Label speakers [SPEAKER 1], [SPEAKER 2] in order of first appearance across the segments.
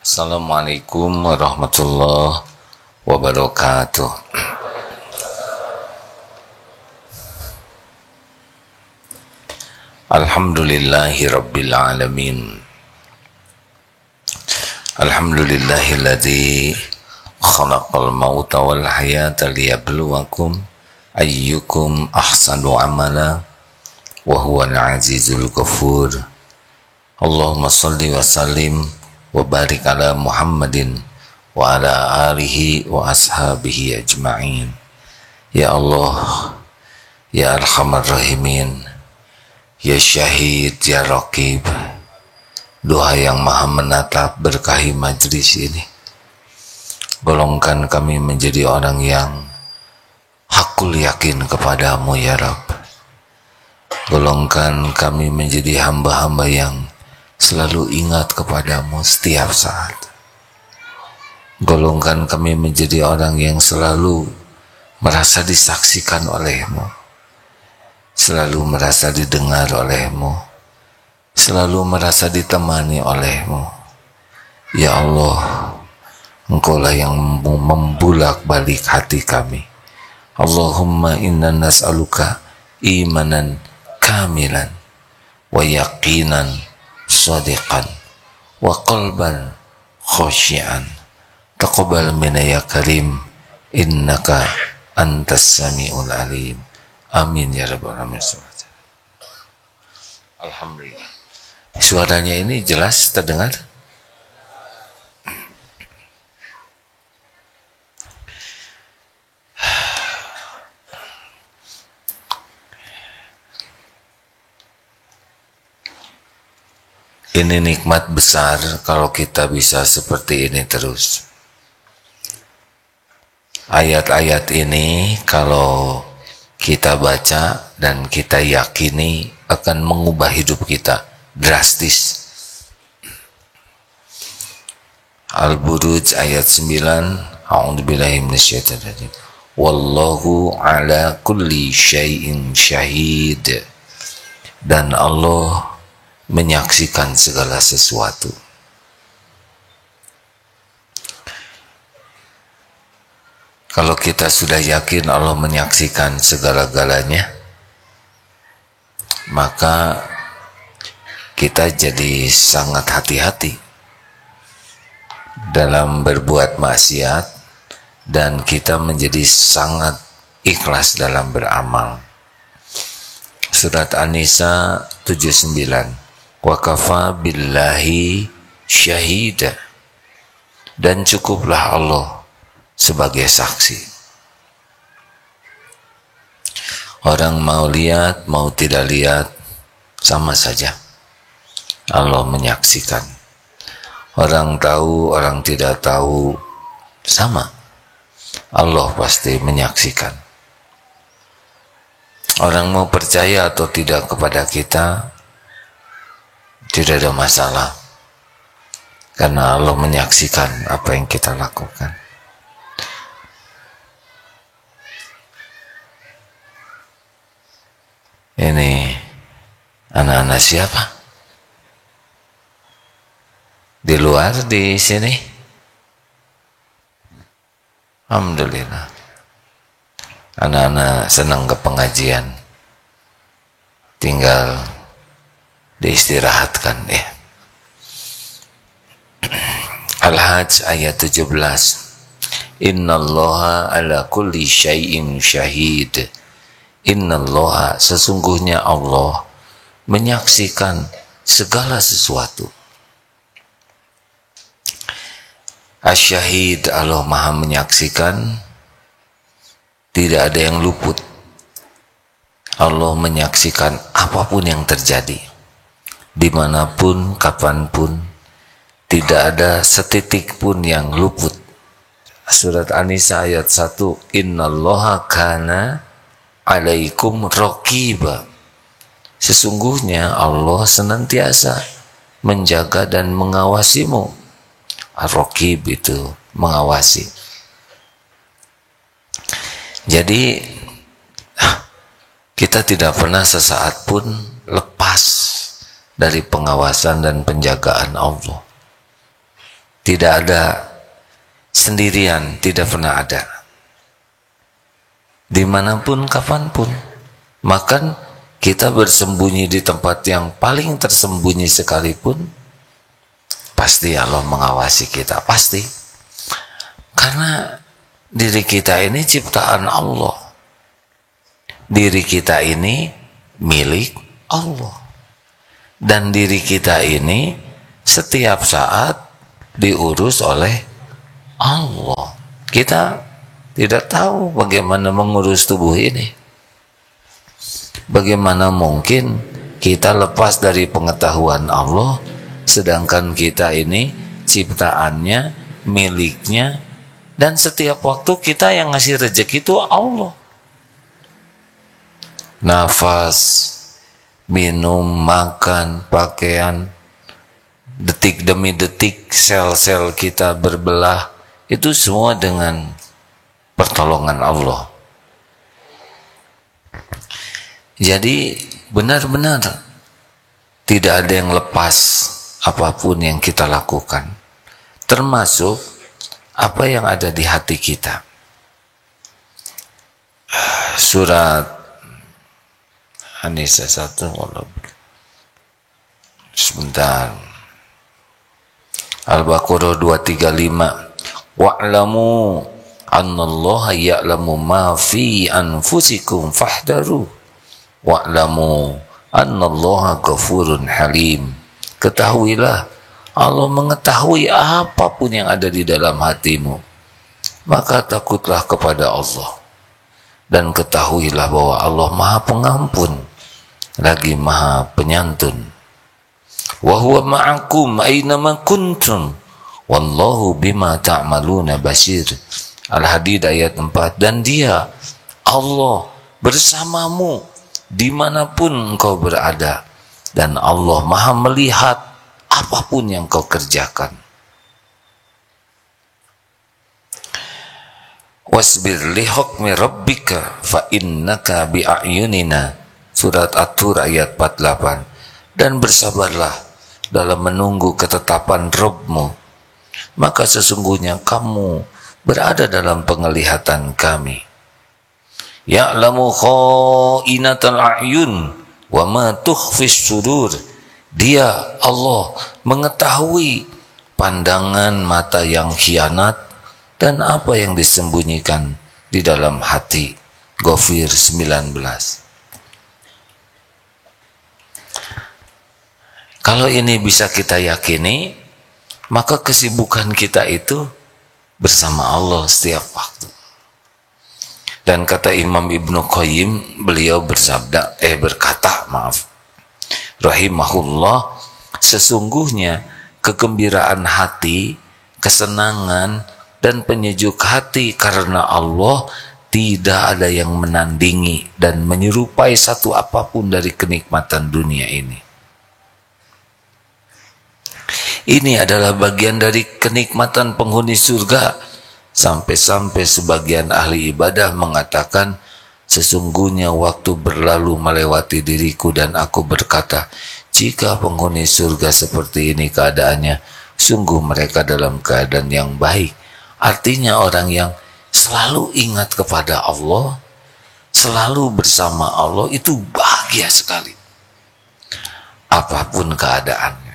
[SPEAKER 1] Assalamualaikum warahmatullahi wabarakatuh. Alhamdulillahi rabbil alamin. Alhamdulillahilladzi khalaqal mauta wal hayata liyabluwakum ayyukum ahsanu amala wa huwal azizul ghafur. Allahumma shalli wa sallim wa barik ala Muhammadin wa ala alihi wa ashabihi ajma'in. Ya Allah, ya Arhamar Rahimin, ya Syahid, ya Raqib, doa yang maha menatap berkahi majlis ini. Golongkan kami menjadi orang yang hakul yakin kepadamu ya Rabb. Golongkan kami menjadi hamba-hamba yang selalu ingat kepadamu setiap saat. Golongkan kami menjadi orang yang selalu merasa disaksikan olehmu, selalu merasa didengar olehmu, selalu merasa ditemani olehmu. Ya Allah, Engkaulah yang membulak-balik hati kami. Allahumma inna nas'aluka imanan kamilan wa yaqinan shadiqan wa qalban khashi'an. Taqabbal minna ya karim, innaka antas sami'ul alim. Amin ya rabbal alamin. Alhamdulillah. Suaranya ini jelas terdengar? Ini nikmat besar kalau kita bisa seperti ini terus. Ayat-ayat ini kalau kita baca dan kita yakini akan mengubah hidup kita drastis. Al-Buruj ayat 9, A'udzubillahi minasyaitonir rajim. Wallahu ala kulli syai'in syahid. Dan Allah menyaksikan segala sesuatu. Kalau kita sudah yakin Allah menyaksikan segala-galanya, maka kita jadi sangat hati-hati dalam berbuat maksiat dan kita menjadi sangat ikhlas dalam beramal. Surat An-Nisa 79. Wa kafa billahi syahida. Dan cukuplah Allah sebagai saksi. Orang mau lihat, mau tidak lihat, sama saja. Allah menyaksikan. Orang tahu, orang tidak tahu, sama. Allah pasti menyaksikan. Orang mau percaya atau tidak kepada kita, tidak ada masalah. Karena Allah menyaksikan apa yang kita lakukan. Ini anak-anak siapa? Di luar, di sini? Alhamdulillah. Anak-anak senang ke pengajian. Tinggal diistirahatkan ya. Al-Hajj ayat 17. Innallaha ala kulli syai'in syahid. Innallaha, sesungguhnya Allah menyaksikan segala sesuatu. Asyahid, Allah maha menyaksikan, tidak ada yang luput. Allah menyaksikan apapun yang terjadi, dimanapun, kapanpun, tidak ada setitik pun yang luput. Surat An-Nisa ayat 1. Innallaha kana alaikum raqiba. Sesungguhnya Allah senantiasa menjaga dan mengawasimu. Ar-Raqib itu mengawasi. Jadi kita tidak pernah sesaat pun lepas dari pengawasan dan penjagaan Allah. tidak ada sendirian, tidak pernah ada. Dimanapun, kapanpun. Bahkan kita bersembunyi di tempat yang paling tersembunyi sekalipun, pasti Allah mengawasi kita, pasti. Karena diri kita ini ciptaan Allah. Diri kita ini milik Allah. Dan diri kita ini setiap saat diurus oleh Allah. Kita tidak tahu bagaimana mengurus tubuh ini. Bagaimana mungkin kita lepas dari pengetahuan Allah, sedangkan kita ini ciptaannya, miliknya, dan setiap waktu kita yang ngasih rezeki itu Allah. Nafas, minum, makan, pakaian, detik demi detik sel-sel kita berbelah, itu semua dengan pertolongan Allah. Jadi benar-benar tidak ada yang lepas apapun yang kita lakukan, termasuk apa yang ada di hati kita. Surat An-Nisa 1, sebentar, Al-Baqarah 235, wa'lamu annallaha ya'lamu ma fi anfusikum fahdaru wa'lamu annallaha ghafurun halim. Ketahuilah, Allah mengetahui apapun yang ada di dalam hatimu, maka takutlah kepada Allah, dan ketahuilah bahwa Allah Maha Pengampun lagi Maha Penyantun. Wa huwa ma'akum aynama kuntum wallahu bima ta'maluna basir. Al-Hadid ayat 4. Dan Dia, Allah, bersamamu dimanapun engkau berada, dan Allah Maha melihat apapun yang kau kerjakan. Wasbir li hukmi rabbika fa innaka bi a'yunina. Surat At-Tur ayat 48. Dan bersabarlah dalam menunggu ketetapan Rabb-Mu, maka sesungguhnya kamu berada dalam penglihatan kami. Ya'lamu kha'inatal a'yun wa ma tukhfis sudur. Dia, Allah, mengetahui pandangan mata yang khianat dan apa yang disembunyikan di dalam hati. Ghafir 19. Kalau ini bisa kita yakini, maka kesibukan kita itu bersama Allah setiap waktu. Dan kata Imam Ibnu Qayyim, beliau berkata, rahimahullah, sesungguhnya kegembiraan hati, kesenangan, dan penyejuk hati karena Allah tidak ada yang menandingi dan menyerupai satu apapun dari kenikmatan dunia ini. Ini adalah bagian dari kenikmatan penghuni surga, sampai-sampai sebagian ahli ibadah mengatakan, sesungguhnya waktu berlalu melewati diriku dan aku berkata, jika penghuni surga seperti ini keadaannya, sungguh mereka dalam keadaan yang baik. Artinya orang yang selalu ingat kepada Allah, selalu bersama Allah, itu bahagia sekali apapun keadaannya.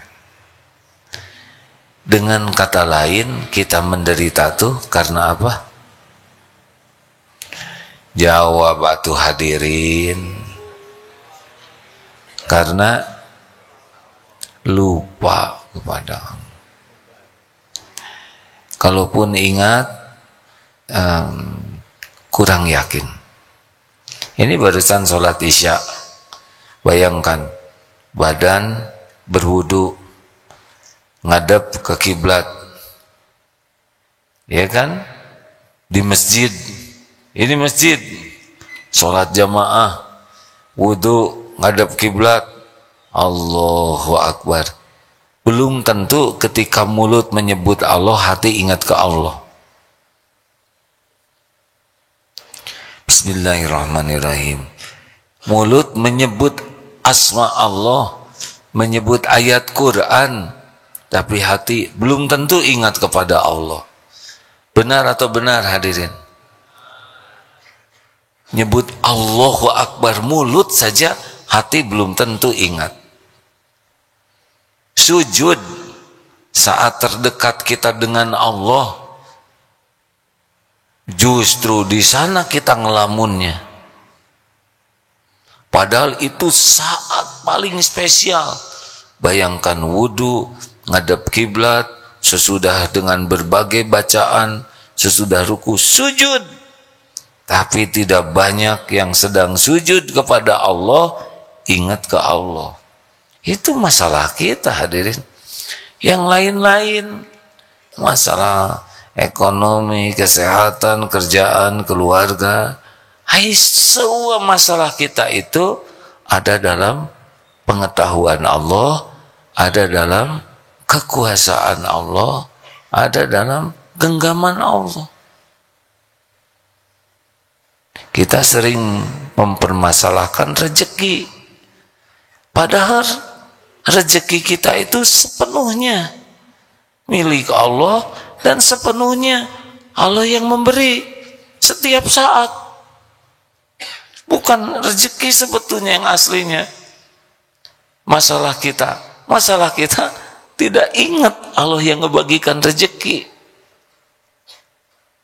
[SPEAKER 1] Dengan kata lain, kita menderita tuh karena apa? Jawab atuh hadirin, karena lupa kepada Allah. Kalaupun ingat, kurang yakin. Ini barusan sholat isya, bayangkan badan berwudu, ngadep ke kiblat, ya kan? Di masjid, ini masjid, sholat jamaah, wudu, ngadep kiblat, Allahu Akbar. Belum tentu ketika mulut menyebut Allah, hati ingat ke Allah. Bismillahirrahmanirrahim. Mulut menyebut asma Allah, menyebut ayat Quran, tapi hati belum tentu ingat kepada Allah. Benar atau benar hadirin? Nyebut Allahu Akbar mulut saja, hati belum tentu ingat. Sujud saat terdekat kita dengan Allah, justru di sana kita ngelamunnya. Padahal itu saat paling spesial. Bayangkan wudu, ngadep kiblat, sesudah dengan berbagai bacaan, sesudah ruku, sujud. Tapi tidak banyak yang sedang sujud kepada Allah, ingat ke Allah. Itu masalah kita hadirin. Yang lain-lain, masalah ekonomi, kesehatan, kerjaan, keluarga, semua masalah kita itu ada dalam pengetahuan Allah, ada dalam kekuasaan Allah, ada dalam genggaman Allah. Kita sering mempermasalahkan rezeki, padahal rezeki kita itu sepenuhnya milik Allah dan sepenuhnya Allah yang memberi setiap saat. Bukan rezeki sebetulnya yang aslinya. Masalah kita tidak ingat Allah yang ngebagikan rezeki.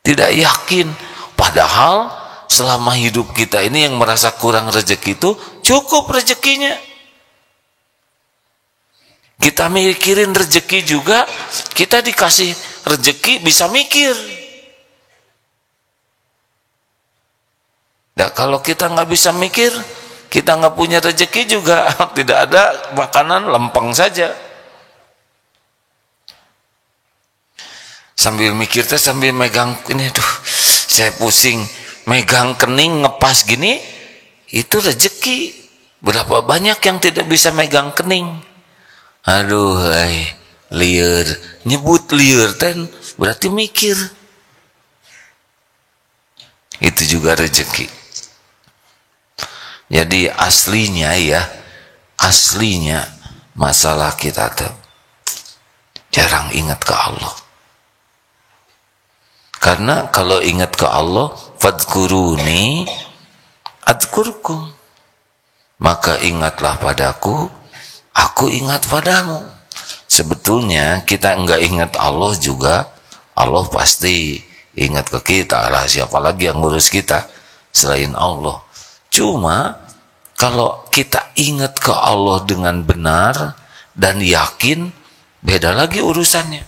[SPEAKER 1] Tidak yakin. Padahal selama hidup kita ini yang merasa kurang rezeki itu cukup rezekinya. Kita mikirin rezeki juga, kita dikasih rezeki bisa mikir. Nah, kalau kita nggak bisa mikir, kita nggak punya rezeki juga, tidak ada makanan, lempeng saja. Sambil mikir teh sambil megang ini, tuh saya pusing, megang kening ngepas gini, itu rezeki. Berapa banyak yang tidak bisa megang kening? Aduh, liar, nyebut liar ten berarti mikir. Itu juga rezeki. Jadi aslinya masalah kita tuh jarang ingat ke Allah. Karena kalau ingat ke Allah, fadkuruni adkurkum, maka ingatlah padaku, aku ingat padamu. Sebetulnya kita enggak ingat Allah juga, Allah pasti ingat ke kita lah. Siapa lagi yang ngurus kita selain Allah? Cuma kalau kita ingat ke Allah dengan benar dan yakin, beda lagi urusannya.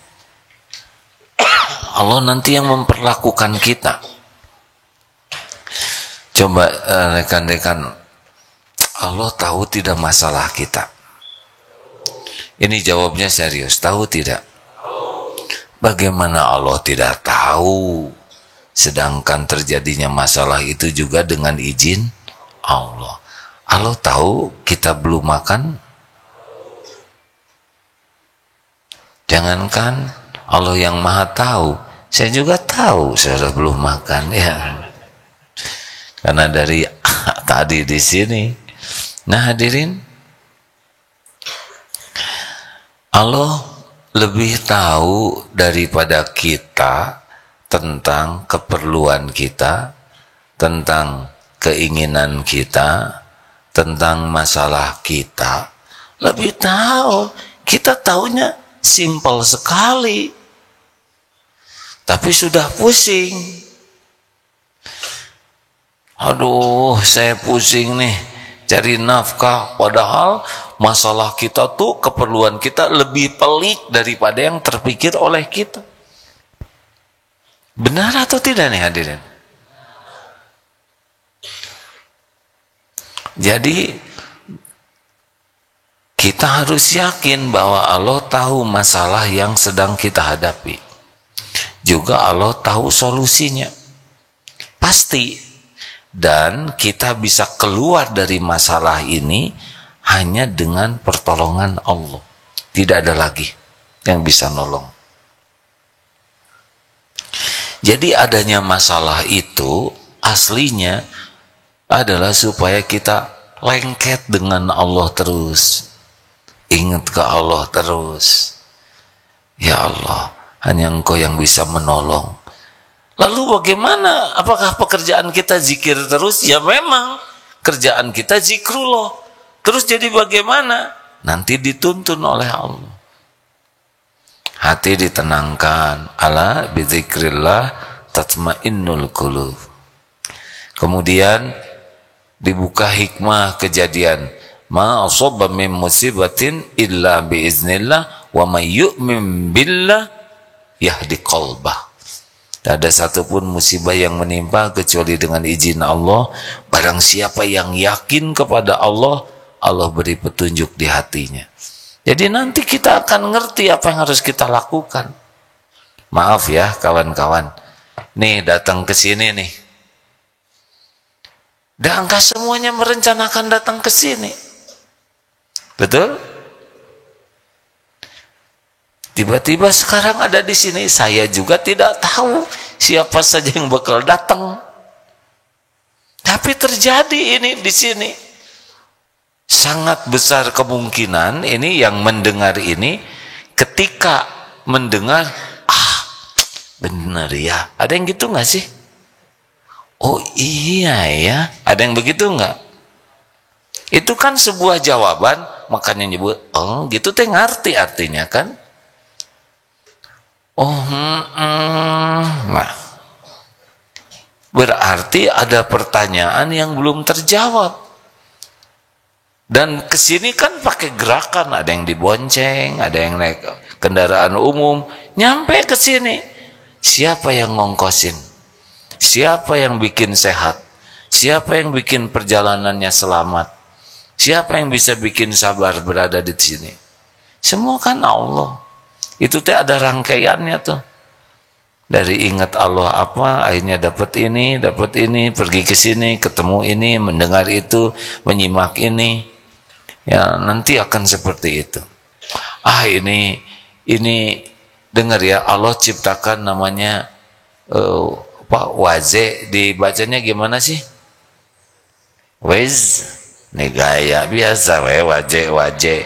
[SPEAKER 1] Allah nanti yang memperlakukan kita. Coba rekan-rekan, Allah tahu tidak masalah kita? Ini jawabnya serius, tahu tidak? Bagaimana Allah tidak tahu? Sedangkan terjadinya masalah itu juga dengan izin Allah. Allah tahu kita belum makan? Jangankan Allah yang maha tahu, saya juga tahu saya belum makan ya. Karena dari tadi di sini. Nah hadirin, Allah lebih tahu daripada kita tentang keperluan kita, tentang keinginan kita, tentang masalah kita. Lebih tahu. Kita tahunya simpel sekali, tapi sudah pusing. Aduh, saya pusing nih cari nafkah, padahal masalah kita tuh, keperluan kita lebih pelik daripada yang terpikir oleh kita. Benar atau tidak nih hadirin? Jadi kita harus yakin bahwa Allah tahu masalah yang sedang kita hadapi. Juga Allah tahu solusinya. Pasti. Dan kita bisa keluar dari masalah ini hanya dengan pertolongan Allah. Tidak ada lagi yang bisa nolong. Jadi adanya masalah itu aslinya adalah supaya kita lengket dengan Allah terus. Ingat ke Allah terus. Ya Allah, hanya Engkau yang bisa menolong. Lalu bagaimana? Apakah pekerjaan kita zikir terus? Ya memang kerjaan kita zikrullah. Terus jadi bagaimana? Nanti dituntun oleh Allah. Hati ditenangkan. Ala bizikrillah tatmainnul qulub. Kemudian dibuka hikmah kejadian. Ma asaba min musibatin illa biiznillah wa may yu'min billah yahdi qalbah. Tidak ada satupun musibah yang menimpa kecuali dengan izin Allah. Barang siapa yang yakin kepada Allah, Allah beri petunjuk di hatinya. Jadi nanti kita akan ngerti apa yang harus kita lakukan. Maaf ya kawan-kawan. Nih datang ke sini nih. Dan enggak semuanya merencanakan datang ke sini. Betul? Tiba-tiba sekarang ada di sini, saya juga tidak tahu siapa saja yang bakal datang. Tapi terjadi ini di sini. Sangat besar kemungkinan ini yang mendengar ini ketika mendengar, benar ya. Ada yang gitu nggak sih? Oh iya ya. Ada yang begitu nggak? Itu kan sebuah jawaban, makanya nyebut, oh gitu teh ngerti artinya kan? Nah, berarti ada pertanyaan yang belum terjawab. Dan kesini kan pakai gerakan, ada yang dibonceng, ada yang naik kendaraan umum, nyampe ke sini. Siapa yang ngongkosin? Siapa yang bikin sehat? Siapa yang bikin perjalanannya selamat? Siapa yang bisa bikin sabar berada di sini? Semua kan Allah. Itu teh ada rangkaiannya tuh. Dari ingat Allah apa, akhirnya dapat ini, pergi ke sini, ketemu ini, mendengar itu, menyimak ini. Ya, nanti akan seperti itu. Ini dengar ya, Allah ciptakan namanya waze, dibacanya gimana sih? Wez, nih gaya biasa waje.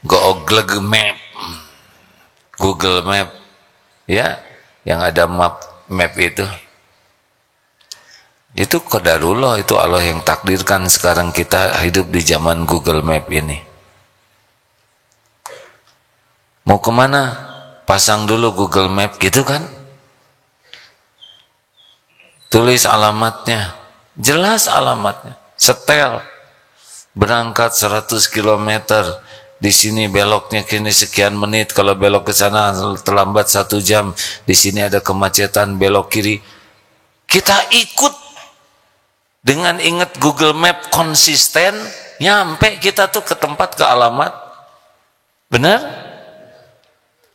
[SPEAKER 1] Google Map ya, yang ada map itu qadarullah, itu Allah yang takdirkan sekarang kita hidup di zaman Google Map ini. Mau kemana? Pasang dulu Google Map gitu kan, tulis alamatnya, jelas alamatnya, setel, berangkat 100 km, di sini beloknya kini sekian menit, kalau belok ke sana terlambat 1 jam, di sini ada kemacetan, belok kiri. Kita ikut dengan ingat Google Map, konsisten, nyampe kita tuh ke tempat, ke alamat. Benar?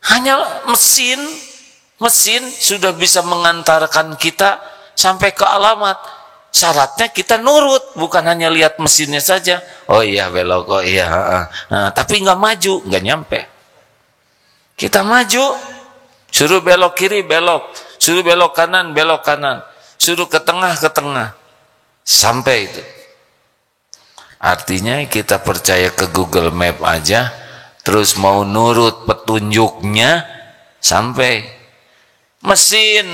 [SPEAKER 1] Hanya mesin sudah bisa mengantarkan kita sampai ke alamat. Syaratnya kita nurut, bukan hanya lihat mesinnya saja. Oh iya belok, oh iya. Tapi nggak maju, nggak nyampe. Kita maju, suruh belok kiri, belok. Suruh belok kanan, belok kanan. Suruh ke tengah, sampai itu. Artinya kita percaya ke Google Map aja, terus mau nurut petunjuknya, sampai. Mesin.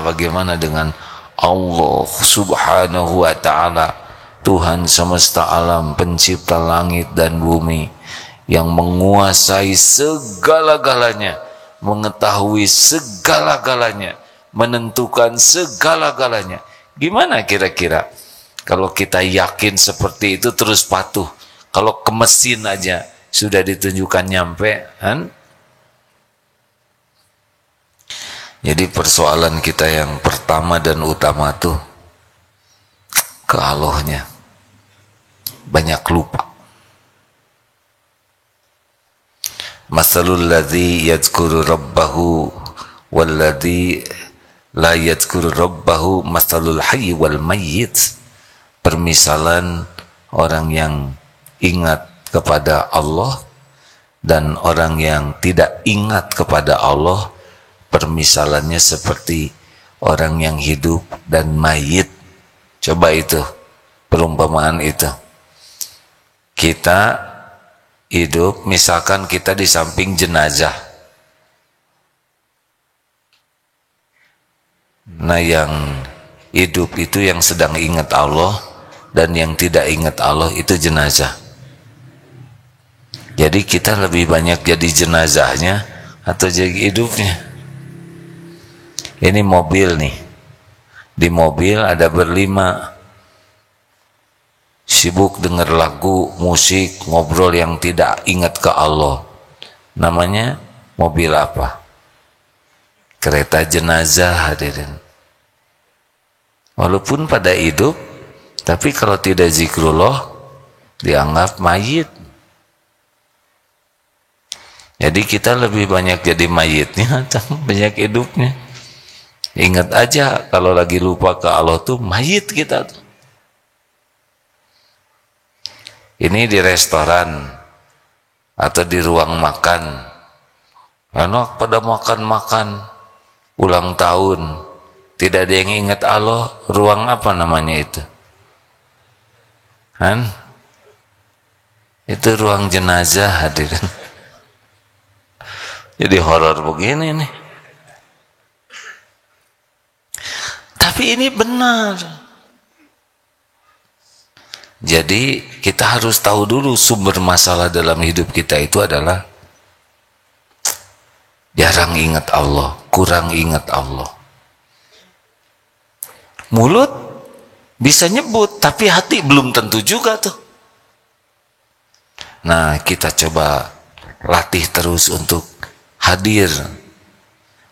[SPEAKER 1] Bagaimana dengan Allah subhanahu wa ta'ala, Tuhan semesta alam, pencipta langit dan bumi, yang menguasai segala-galanya, mengetahui segala-galanya, menentukan segala-galanya. Gimana kira-kira kalau kita yakin seperti itu terus patuh? Kalau ke mesin aja sudah ditunjukkan nyampe kan? Jadi persoalan kita yang pertama dan utama tuh ke Allahnya. Banyak lupa. Masalul ladzi yadhkuru rabbahu walladzi la yadhkuru rabbahu masalul hayy wal mayyit. Permisalan orang yang ingat kepada Allah dan orang yang tidak ingat kepada Allah, permisalannya seperti orang yang hidup dan mayit. Coba itu, perumpamaan itu. Kita hidup, misalkan kita di samping jenazah. Nah, yang hidup itu yang sedang ingat Allah, dan yang tidak ingat Allah itu jenazah. Jadi kita lebih banyak jadi jenazahnya atau jadi hidupnya. Ini mobil nih. Di mobil ada berlima, sibuk dengar lagu, musik, ngobrol yang tidak ingat ke Allah. Namanya mobil apa? Kereta jenazah, hadirin. Walaupun pada hidup, tapi kalau tidak zikrullah dianggap mayit. Jadi kita lebih banyak jadi mayitnya atau banyak hidupnya. Ingat aja kalau lagi lupa ke Allah tuh mayit kita tuh. Ini di restoran atau di ruang makan, anak pada makan-makan, ulang tahun, tidak ada yang ingat Allah. Ruang apa namanya itu? Kan? Itu ruang jenazah, hadirin. Jadi horor begini nih. Tapi ini benar. Jadi kita harus tahu dulu sumber masalah dalam hidup kita itu adalah jarang ingat Allah, kurang ingat Allah. Mulut bisa nyebut, tapi hati belum tentu juga tuh. Nah, kita coba latih terus untuk hadir.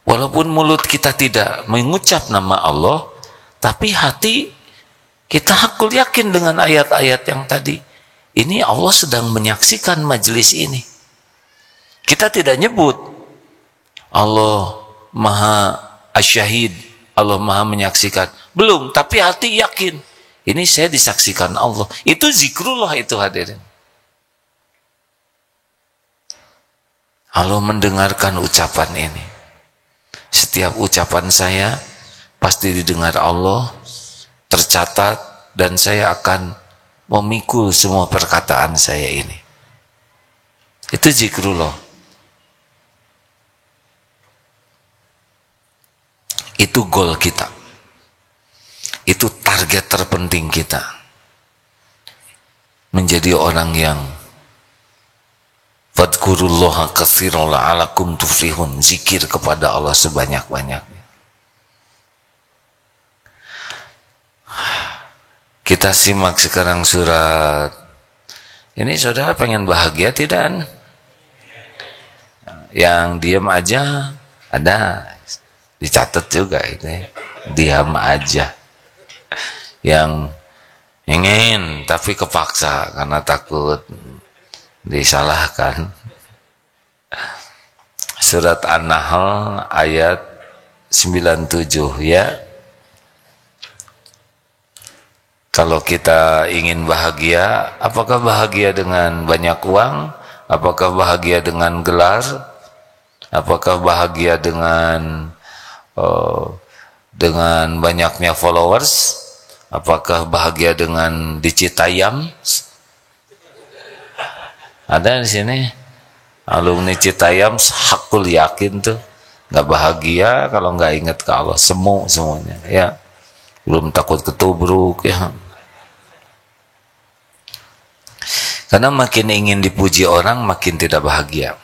[SPEAKER 1] Walaupun mulut kita tidak mengucap nama Allah, tapi hati kita hakul yakin dengan ayat-ayat yang tadi. Ini Allah sedang menyaksikan majelis ini. Kita tidak nyebut Allah Maha Asyahid, Allah Maha menyaksikan. Belum, tapi hati yakin. Ini saya disaksikan Allah. Itu zikrullah itu, hadirin. Allah mendengarkan ucapan ini. Setiap ucapan saya pasti didengar Allah, tercatat, dan saya akan memikul semua perkataan saya ini. Itu zikrullah. Itu goal kita. Itu target terpenting kita. Menjadi orang yang fadkurullaha katsiran la'alakum tuflihun, zikir kepada Allah sebanyak-banyaknya. Kita simak sekarang surat ini. Saudara pengen bahagia tidak? Yang diam aja ada, dicatat juga itu. Diam aja. Yang ingin tapi kepaksa karena takut disalahkan. Surat An-Nahl ayat 97 ya. Kalau kita ingin bahagia, apakah bahagia dengan banyak uang? Apakah bahagia dengan gelar? Apakah bahagia dengan banyaknya followers? Apakah bahagia dengan dicitayam? Ada di sini alumni Citayam, hakul yakin tuh nggak bahagia kalau nggak ingat ke Allah, semuanya ya. Belum takut ketubruk ya. Karena makin ingin dipuji orang makin tidak bahagia.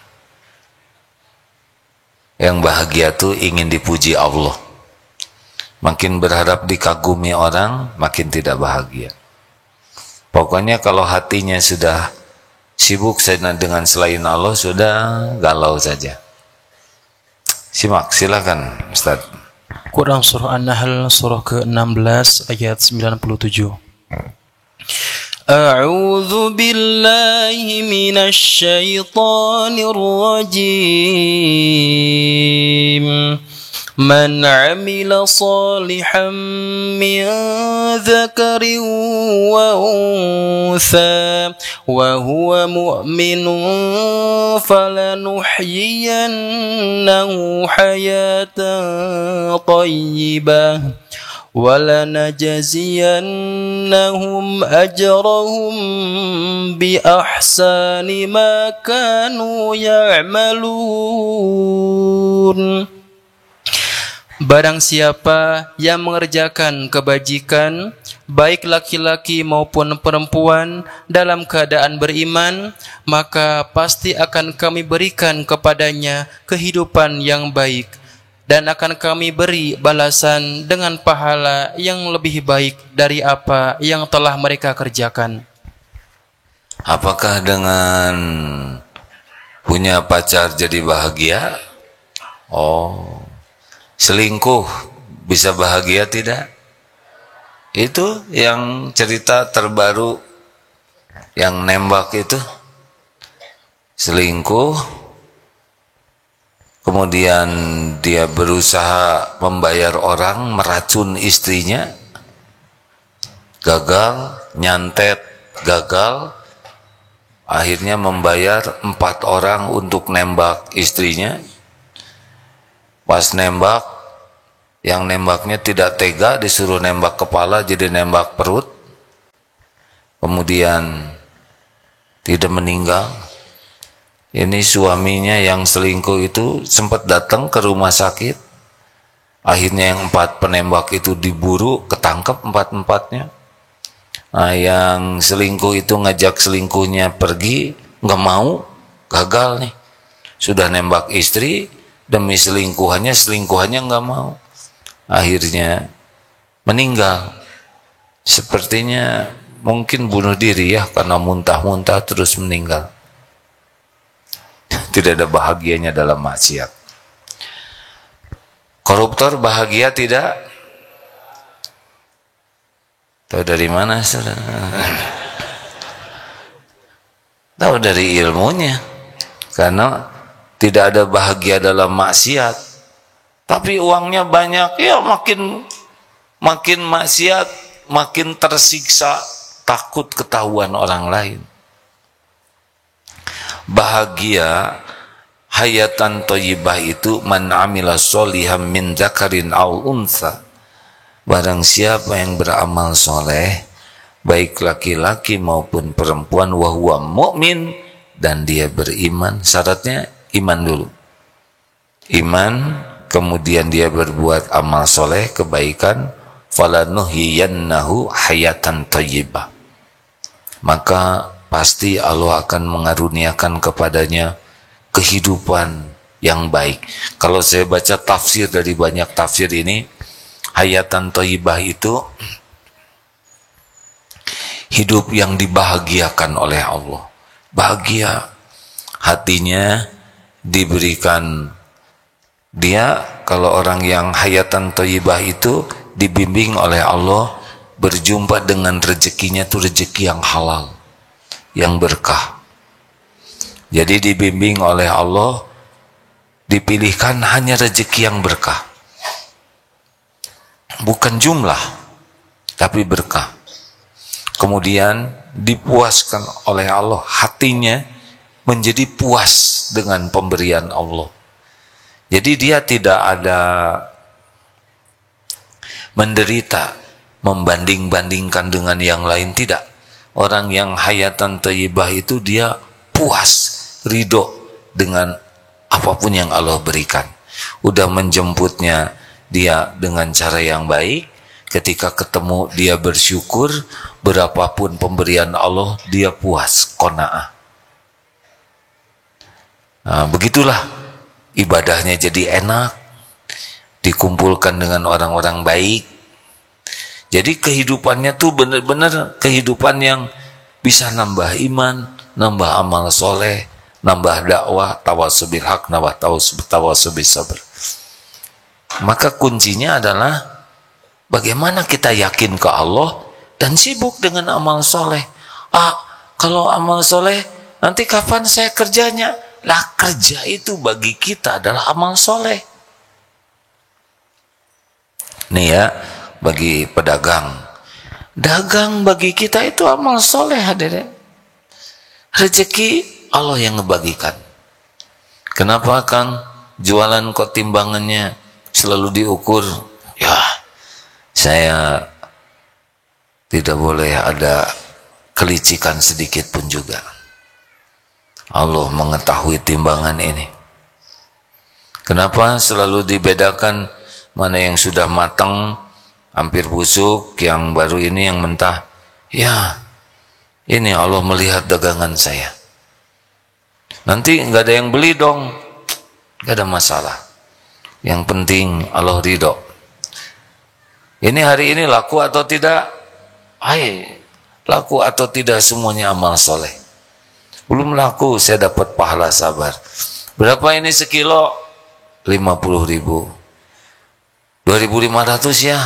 [SPEAKER 1] Yang bahagia tuh ingin dipuji Allah. Makin berharap dikagumi orang makin tidak bahagia. Pokoknya kalau hatinya sudah sibuk dengan selain Allah, sudah galau saja. Simak, silakan Ustaz.
[SPEAKER 2] Quran surah An-Nahl surah ke-16 ayat 97. A'udzu billahi minasy syaithanir rajim. Man 'amila salihan min dzakarin wa untha wa huwa mu'minun falanuhyiyannahu hayatan thayyibah وَلَنَجْزِيَنَّهُمْ أَجْرَهُمْ بِأَحْسَنِ مَا كَانُوا يَعْمَلُونَ. Barang siapa yang mengerjakan kebajikan, baik laki-laki maupun perempuan, dalam keadaan beriman, maka pasti akan kami berikan kepadanya kehidupan yang baik, dan akan kami beri balasan dengan pahala yang lebih baik dari apa yang telah mereka kerjakan.
[SPEAKER 1] Apakah dengan punya pacar jadi bahagia? Oh, selingkuh bisa bahagia tidak? Itu yang cerita terbaru yang nembak itu, selingkuh, kemudian dia berusaha membayar orang, meracun istrinya, gagal, nyantet, gagal, akhirnya membayar 4 orang untuk nembak istrinya. Pas nembak, yang nembaknya tidak tega, disuruh nembak kepala jadi nembak perut, kemudian tidak meninggal. Ini suaminya yang selingkuh itu sempat datang ke rumah sakit. Akhirnya yang 4 penembak itu diburu, ketangkep 4-4-nya. Nah, yang selingkuh itu ngajak selingkuhnya pergi, nggak mau, gagal nih. Sudah nembak istri, demi selingkuhannya nggak mau. Akhirnya meninggal. Sepertinya mungkin bunuh diri ya, karena muntah-muntah terus meninggal. Tidak ada bahagianya dalam maksiat. Koruptor bahagia tidak? Tahu dari mana, saudara? Tahu dari ilmunya. Karena tidak ada bahagia dalam maksiat. Tapi uangnya banyak, ya makin maksiat, makin tersiksa, takut ketahuan orang lain. Bahagia hayatan thayyibah itu man amila sholihan min dzakarin aw untha. Barang siapa yang beramal soleh, baik laki-laki maupun perempuan, wa huwa mu'min, dan dia beriman. Syaratnya iman dulu. Iman, kemudian dia berbuat amal soleh, kebaikan, falanuhyiyannahu hayatan thayyibah. Maka pasti Allah akan mengaruniakan kepadanya kehidupan yang baik. Kalau saya baca tafsir dari banyak tafsir ini, hayatan thayyibah itu hidup yang dibahagiakan oleh Allah. Bahagia, hatinya diberikan. Dia, kalau orang yang hayatan thayyibah itu dibimbing oleh Allah, berjumpa dengan rezekinya itu rezeki yang halal, yang berkah. Jadi dibimbing oleh Allah, dipilihkan hanya rezeki yang berkah, bukan jumlah, tapi berkah. Kemudian dipuaskan oleh Allah, hatinya menjadi puas dengan pemberian Allah. Jadi dia tidak ada menderita, membanding-bandingkan dengan yang lain, tidak. Orang yang hayatan thayyibah itu dia puas, ridho dengan apapun yang Allah berikan. Udah menjemputnya dia dengan cara yang baik, ketika ketemu dia bersyukur, berapapun pemberian Allah dia puas, qanaah. Nah, begitulah ibadahnya jadi enak, dikumpulkan dengan orang-orang baik. Jadi kehidupannya tuh benar-benar kehidupan yang bisa nambah iman, nambah amal soleh, nambah dakwah, tawassul bil haq, nambah tawassul bis sabr. Maka kuncinya adalah bagaimana kita yakin ke Allah dan sibuk dengan amal soleh. Kalau amal soleh, nanti kapan saya kerjanya? Lah, kerja itu bagi kita adalah amal soleh. Nih ya, bagi pedagang, dagang bagi kita itu amal soleh, hadirin. Rezeki Allah yang ngebagikan. Kenapa Kang jualan kok timbangannya selalu diukur? Ya, Saya tidak boleh ada kelicikan sedikit pun juga. Allah mengetahui timbangan ini. Kenapa selalu dibedakan mana yang sudah matang, hampir busuk, yang baru ini yang mentah? Ya, ini Allah melihat dagangan saya. Nanti nggak ada yang beli dong, nggak ada masalah. Yang penting Allah ridho. Ini hari ini laku atau tidak? Laku atau tidak semuanya amal soleh. Belum laku saya dapat pahala sabar. Berapa ini sekilo? 50.000. 2.500 ya.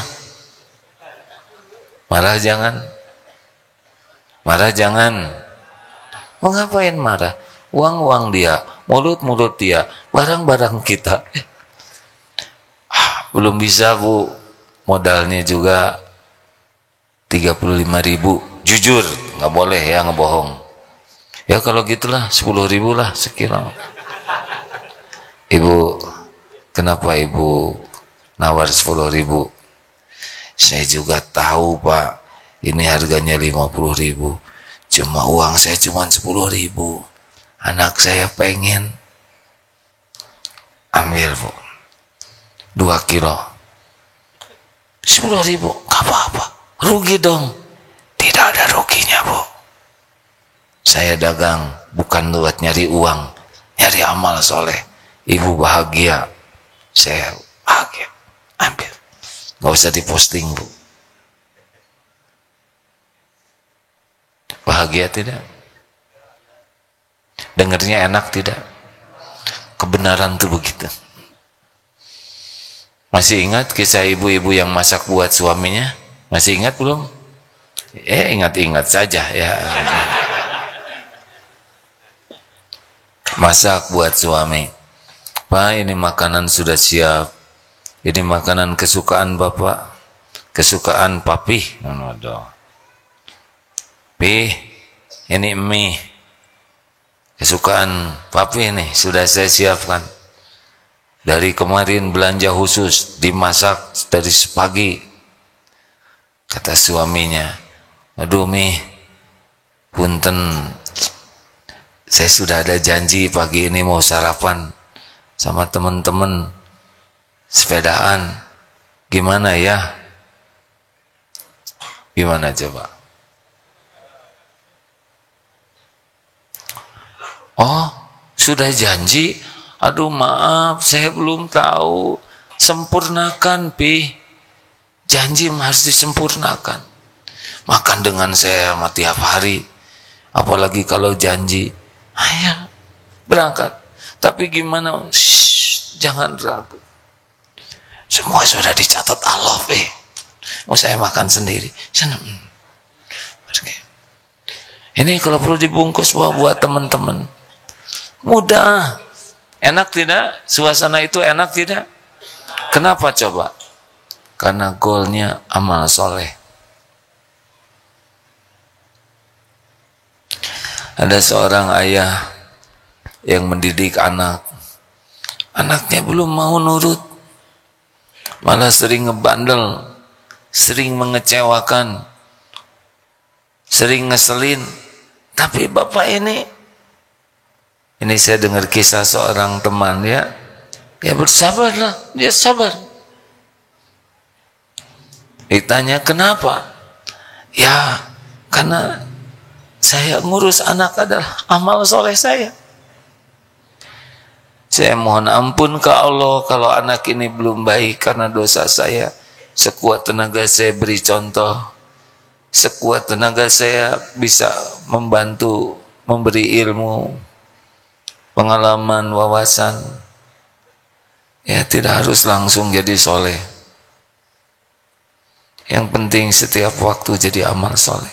[SPEAKER 1] Marah jangan. Marah jangan. Mau ngapain marah? Uang-uang dia, mulut-mulut dia, barang-barang kita. Belum bisa Bu, modalnya juga 35.000. Jujur, nggak boleh ya ngebohong. Ya kalau gitulah 10.000 lah sekilo. Ibu, kenapa Ibu nawar 10.000? Saya juga tahu Pak, ini harganya 50.000. Cuma uang saya cuma 10.000. Anak saya pengen. Ambil Bu, 2 kilo. 10.000, gak apa-apa. Rugi dong. Tidak ada ruginya Bu. Saya dagang bukan buat nyari uang, nyari amal soleh. Ibu bahagia, saya bahagia. Ambil, nggak usah diposting Bu. Bahagia tidak? Dengarnya enak tidak? Kebenaran tuh begitu. Masih ingat kisah ibu-ibu yang masak buat suaminya? Masih ingat belum? Ingat-ingat saja ya. Masak buat suami. Pak, ini makanan sudah siap. Ini makanan kesukaan Bapak. Kesukaan Papi. Pi, ini mie. Kesukaan Papi ini sudah saya siapkan. Dari kemarin belanja khusus, dimasak dari pagi. Kata suaminya, aduh Mi, punten, saya sudah ada janji pagi ini mau sarapan sama teman-teman sepedaan. Gimana ya? Gimana coba? Oh, sudah janji? Aduh maaf, saya belum tahu. Sempurnakan Pi. Janji harus disempurnakan. Makan dengan saya sama tiap hari. Apalagi kalau janji. Ayo, berangkat. Tapi gimana? Jangan ragu. Semua sudah dicatat Allah, mau saya makan sendiri. Ini kalau perlu dibungkus buat teman-teman. Mudah. Enak tidak? Suasana itu enak tidak? Kenapa coba? Karena goalnya amal soleh. Ada seorang ayah yang mendidik anak. Anaknya belum mau nurut. Malah sering ngebandel. Sering mengecewakan. Sering ngeselin. Tapi bapak ini saya dengar kisah seorang teman ya bersabarlah. Dia sabar. Ditanya kenapa? Ya karena saya ngurus anak adalah amal soleh saya. Saya mohon ampun ke Allah kalau anak ini belum baik karena dosa saya. Sekuat tenaga saya beri contoh. Sekuat tenaga saya bisa membantu, memberi ilmu, pengalaman, wawasan. Ya tidak harus langsung jadi soleh. Yang penting setiap waktu jadi amal soleh.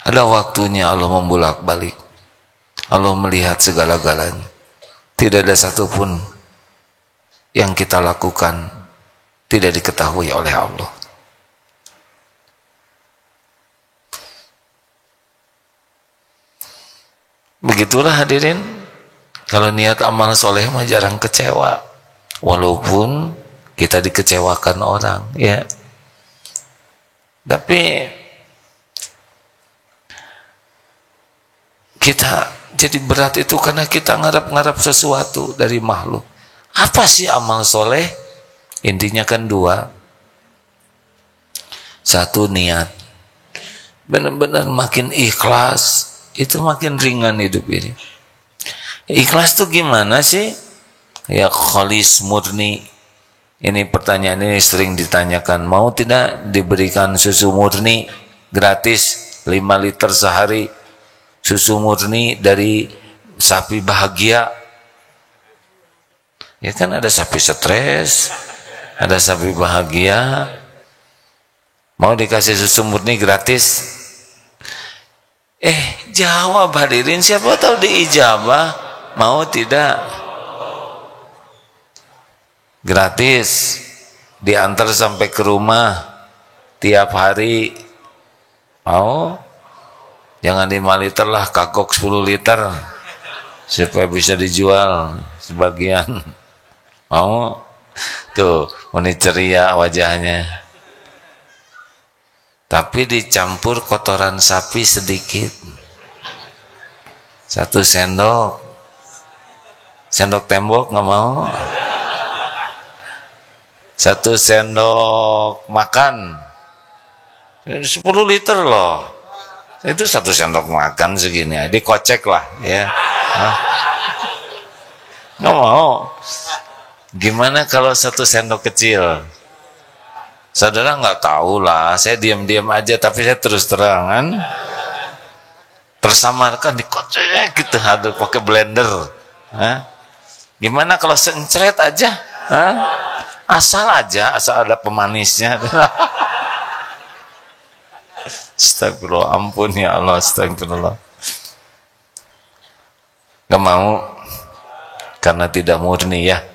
[SPEAKER 1] Ada waktunya Allah membolak-balik. Allah melihat segala-galanya. Tidak ada satupun yang kita lakukan tidak diketahui oleh Allah. Begitulah hadirin. Kalau niat amal soleh mah jarang kecewa. Walaupun kita dikecewakan orang, ya. Tapi kita jadi berat itu karena kita ngarap-ngarap sesuatu dari makhluk. Apa sih amal soleh? Intinya kan dua. Satu, niat. Benar-benar makin ikhlas, itu makin ringan hidup ini. Ikhlas tuh gimana sih? Ya khalis murni. Ini pertanyaan ini sering ditanyakan. Mau tidak diberikan susu murni gratis 5 liter sehari? Susu murni dari sapi bahagia. Ya kan ada sapi stres, ada sapi bahagia. Mau dikasih susu murni gratis? Jawab hadirin, siapa tahu diijabah. Mau tidak? Gratis, diantar sampai ke rumah tiap hari. Mau? Jangan 5 liter lah, kagok 10 liter supaya bisa dijual sebagian. Mau? Tuh, ini ceria wajahnya. Tapi dicampur kotoran sapi sedikit. 1 sendok. Sendok tembok nggak mau. 1 sendok makan. 10 liter loh. Itu 1 sendok makan segini. Dikocek lah, ya. Nggak mau. Gimana kalau 1 sendok kecil? Saudara nggak tahu lah, saya diam-diam aja, tapi saya terus terangan tersamarkan dikocek gitu, aduh pakai blender. Gimana kalau sencret aja? Asal ada pemanisnya. Astagfirullah, ampun ya Allah, astagfirullah. Nggak mau karena tidak murni, ya.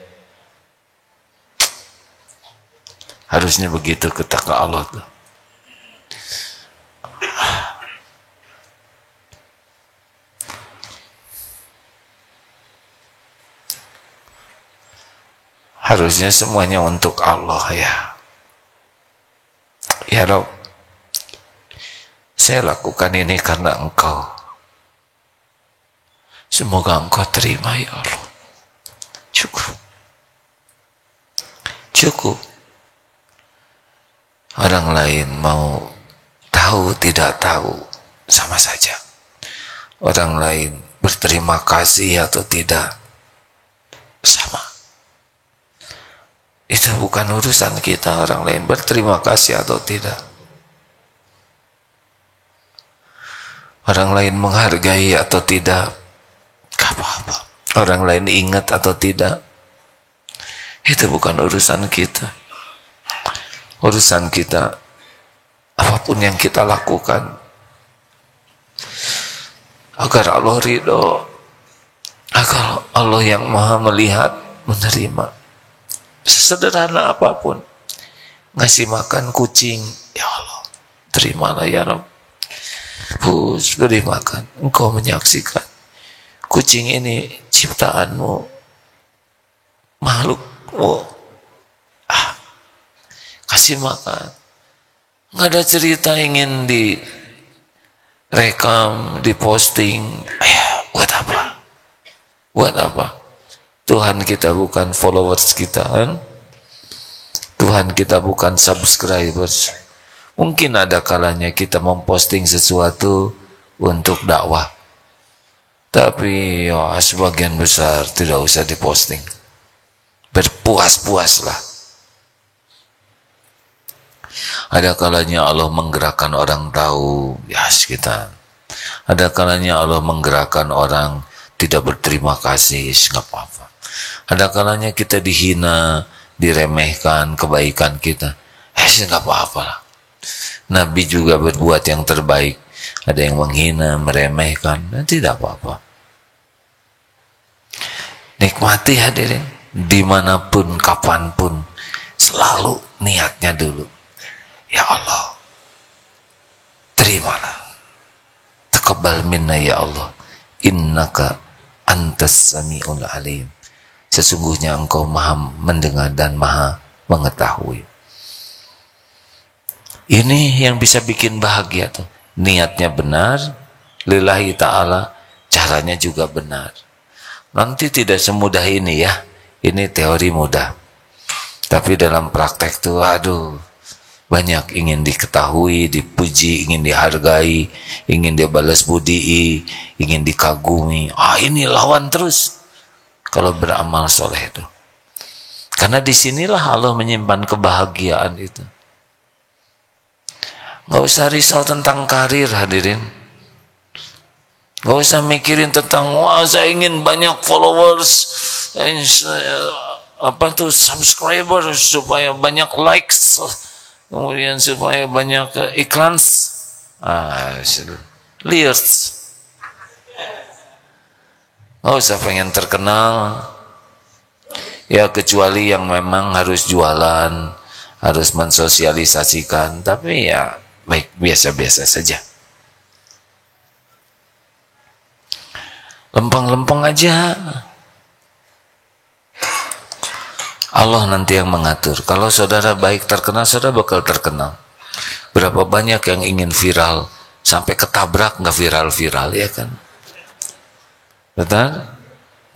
[SPEAKER 1] Harusnya begitu kata Allah tuh. Harusnya semuanya untuk Allah, ya. Ya Rabb, saya lakukan ini karena Engkau. Semoga Engkau terima, ya Allah. Cukup. Cukup. Orang lain mau tahu tidak tahu sama saja. Orang lain berterima kasih atau tidak sama. Itu bukan urusan kita, orang lain berterima kasih atau tidak. Orang lain menghargai atau tidak, gak apa-apa. Orang lain ingat atau tidak, itu bukan urusan kita. Urusan kita, apapun yang kita lakukan, agar Allah ridho, agar Allah yang maha melihat, menerima. Sesederhana apapun, ngasih makan kucing, ya Allah, terimalah ya Rabb. Beri makan, Engkau menyaksikan. Kucing ini ciptaanmu, makhlukmu. Kasih makan. Nggak ada cerita ingin direkam, diposting. Buat apa? Buat apa? Tuhan kita bukan followers kita, kan? Tuhan kita bukan subscribers. Mungkin ada kalanya kita memposting sesuatu untuk dakwah. Tapi ya, sebagian besar tidak usah diposting. Berpuas-puaslah. Ada kalanya Allah menggerakkan orang tahu, ya kita. Ada kalanya Allah menggerakkan orang tidak berterima kasih, nggak apa-apa. Ada kalanya kita dihina, diremehkan kebaikan kita, nggak apa-apa lah. Nabi juga berbuat yang terbaik. Ada yang menghina, meremehkan, dan tidak apa-apa. Nikmati hadirin, dimanapun, kapanpun, selalu niatnya dulu. Ya Allah, terimalah. Taqabbal minna ya Allah. Innaka antas sami'ul alim. Sesungguhnya Engkau maha mendengar dan maha mengetahui. Ini yang bisa bikin bahagia tuh. Niatnya benar, lillahi ta'ala, caranya juga benar. Nanti tidak semudah ini ya. Ini teori mudah. Tapi dalam praktek tuh aduh, banyak ingin diketahui, dipuji, ingin dihargai, ingin dia balas budi, ingin dikagumi. Ini lawan terus kalau beramal soleh itu. Karena disinilah Allah menyimpan kebahagiaan itu. Gak usah risau tentang karir hadirin. Gak usah mikirin tentang wah saya ingin banyak followers, subscriber supaya banyak likes, kemudian supaya banyak iklan, liars. Gak usah pengen terkenal. Ya kecuali yang memang harus jualan, harus mensosialisasikan, tapi ya baik biasa-biasa saja. Lempeng-lempeng aja. Allah nanti yang mengatur. Kalau saudara baik terkenal, saudara bakal terkenal. Berapa banyak yang ingin viral, sampai ketabrak nggak viral-viral, ya kan? Betul?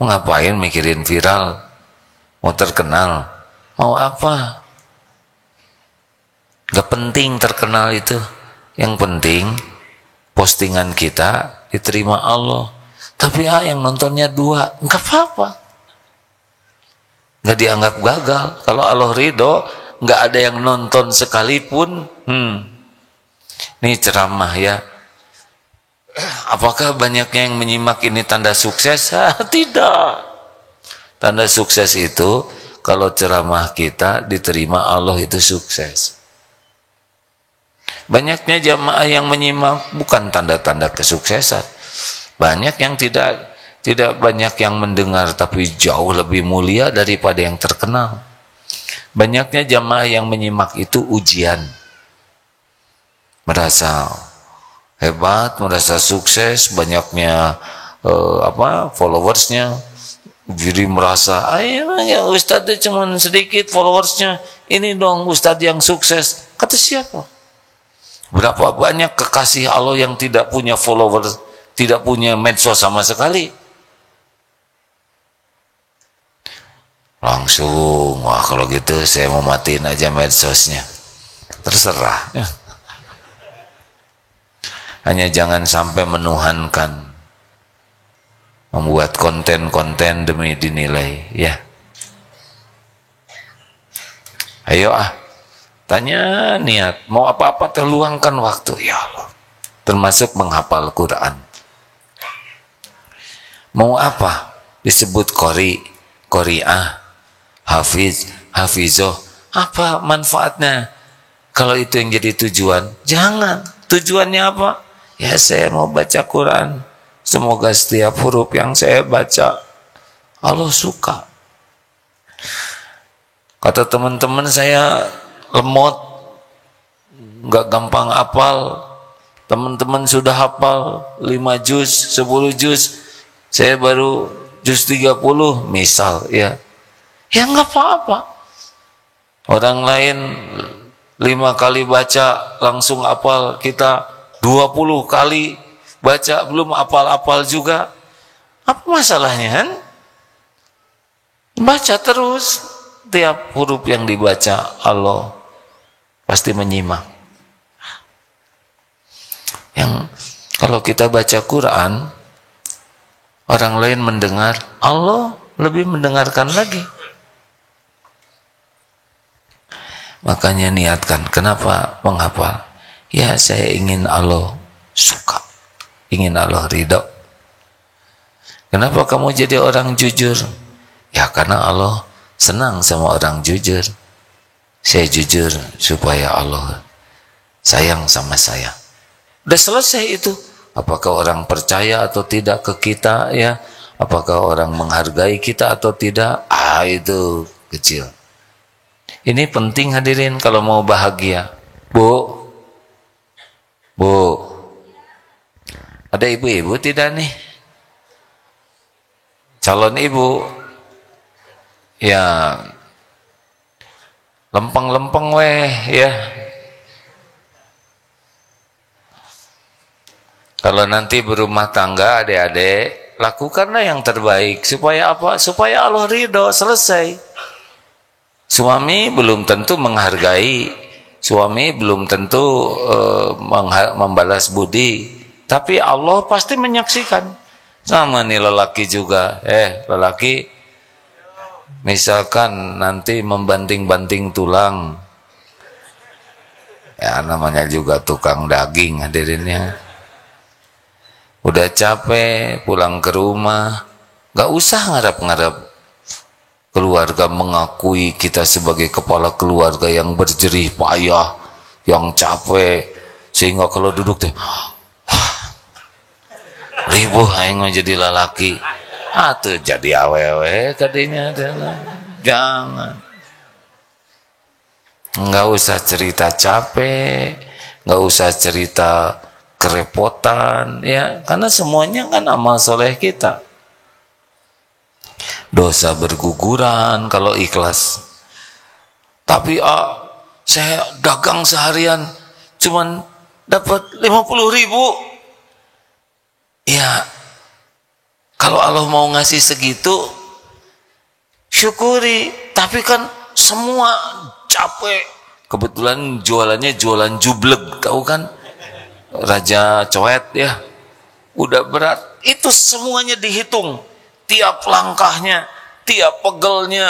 [SPEAKER 1] Mau ngapain mikirin viral? Mau terkenal? Mau apa? Gak penting terkenal itu. Yang penting postingan kita diterima Allah. Tapi yang nontonnya 2, nggak apa-apa, nggak dianggap gagal. Kalau Allah ridho, nggak ada yang nonton sekalipun. Ini ceramah ya. Apakah banyaknya yang menyimak ini tanda sukses? Tidak. Tanda sukses itu kalau ceramah kita diterima Allah itu sukses. Banyaknya jamaah yang menyimak bukan tanda-tanda kesuksesan. Banyak yang tidak banyak yang mendengar tapi jauh lebih mulia daripada yang terkenal. Banyaknya jamaah yang menyimak itu ujian. Merasa hebat, merasa sukses, banyaknya followersnya. Jadi merasa, ya Ustadz cuma sedikit followersnya. Ini dong Ustadz yang sukses. Kata siapa? Berapa banyak kekasih Allah yang tidak punya followers, tidak punya medsos sama sekali. Langsung, wah kalau gitu saya mau matiin aja medsosnya. Terserah. Hanya jangan sampai menuhankan, membuat konten-konten demi dinilai, ya. Ayo tanya niat, mau apa-apa terluangkan waktu, ya Allah. Termasuk menghafal Quran. Mau apa? Disebut qori'ah, hafiz, hafizoh. Apa manfaatnya? Kalau itu yang jadi tujuan, jangan. Tujuannya apa? Ya saya mau baca Quran. Semoga setiap huruf yang saya baca Allah suka. Kata teman-teman saya lemot, nggak gampang hafal. Teman-teman sudah hafal 5 juz, 10 juz. Saya baru juz 30 misal, ya. Ya nggak apa-apa. Orang lain 5 kali baca langsung hafal, kita 20 kali baca belum hafal-hafal juga. Apa masalahnya kan? Baca terus, tiap huruf yang dibaca Allah pasti menyimak. Yang kalau kita baca Quran, orang lain mendengar, Allah lebih mendengarkan lagi. Makanya niatkan. Kenapa menghafal? Ya saya ingin Allah suka, ingin Allah ridho. Kenapa kamu jadi orang jujur? Ya karena Allah senang sama orang jujur. Saya jujur supaya Allah sayang sama saya. Udah selesai itu. Apakah orang percaya atau tidak ke kita, ya? Apakah orang menghargai kita atau tidak? Itu kecil. Ini penting hadirin kalau mau bahagia. Bu, ada ibu-ibu tidak nih? Calon ibu, ya lempeng-lempeng weh ya. Kalau nanti berumah tangga adik-adik, lakukanlah yang terbaik. Supaya apa? Supaya Allah ridho, selesai. Suami belum tentu menghargai, suami belum tentu membalas budi, tapi Allah pasti menyaksikan. Sama nih lelaki juga, lelaki misalkan nanti membanting-banting tulang, ya namanya juga tukang daging hadirinnya. Udah capek pulang ke rumah, gak usah ngarap-ngarap keluarga mengakui kita sebagai kepala keluarga yang berjerih payah, yang capek, sehingga kalau duduk deh ribuh aing jadi lelaki. Tuh jadi awewe tadinya. Jangan. Nggak usah cerita capek, nggak usah cerita kerepotan, ya, karena semuanya kan amal soleh kita. Dosa berguguran kalau ikhlas. Tapi saya dagang seharian cuman dapat 50.000. Ya, kalau Allah mau ngasih segitu, syukuri. Tapi kan semua capek. Kebetulan jualannya jualan jublek, tahu kan? Raja Coet ya, udah berat. Itu semuanya dihitung, tiap langkahnya, tiap pegelnya,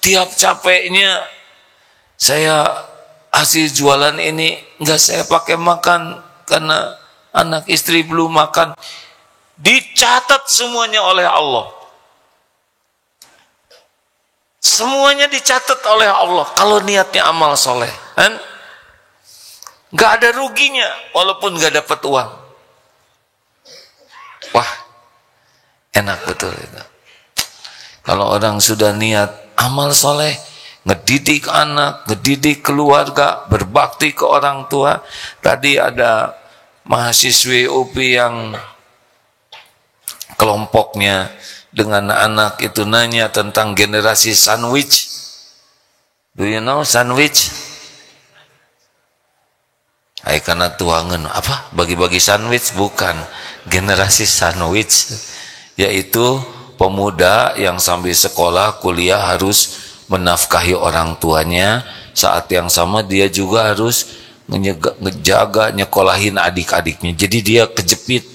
[SPEAKER 1] tiap capeknya. Saya hasil jualan ini nggak saya pakai makan karena anak istri belum makan. Dicatat semuanya oleh Allah. Semuanya dicatat oleh Allah. Kalau niatnya amal soleh, kan? Gak ada ruginya walaupun gak dapat uang. Wah, enak betul itu. Kalau orang sudah niat amal soleh, ngedidik anak, ngedidik keluarga, berbakti ke orang tua. Tadi ada mahasiswi UPI yang kelompoknya dengan anak itu nanya tentang generasi sandwich. Do you know sandwich? Karena tuangan apa? Bagi-bagi sandwich, bukan generasi sandwich, yaitu pemuda yang sambil sekolah kuliah harus menafkahi orang tuanya, saat yang sama dia juga harus ngejaga nyekolahin adik-adiknya. Jadi dia kejepit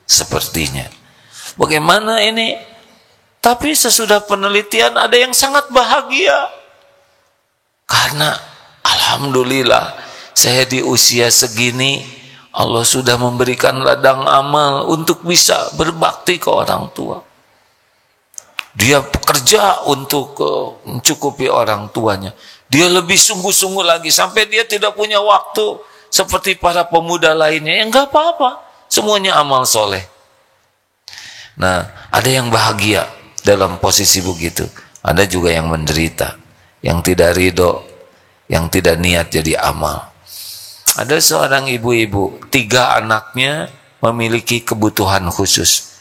[SPEAKER 1] sepertinya. Bagaimana ini? Tapi sesudah penelitian ada yang sangat bahagia karena alhamdulillah saya di usia segini Allah sudah memberikan ladang amal untuk bisa berbakti ke orang tua. Dia bekerja untuk mencukupi orang tuanya. Dia lebih sungguh-sungguh lagi sampai dia tidak punya waktu seperti para pemuda lainnya. Ya enggak apa-apa, semuanya amal soleh. Nah, ada yang bahagia dalam posisi begitu. Ada juga yang menderita, yang tidak ridho, yang tidak niat jadi amal. Ada seorang ibu-ibu, 3 anaknya memiliki kebutuhan khusus.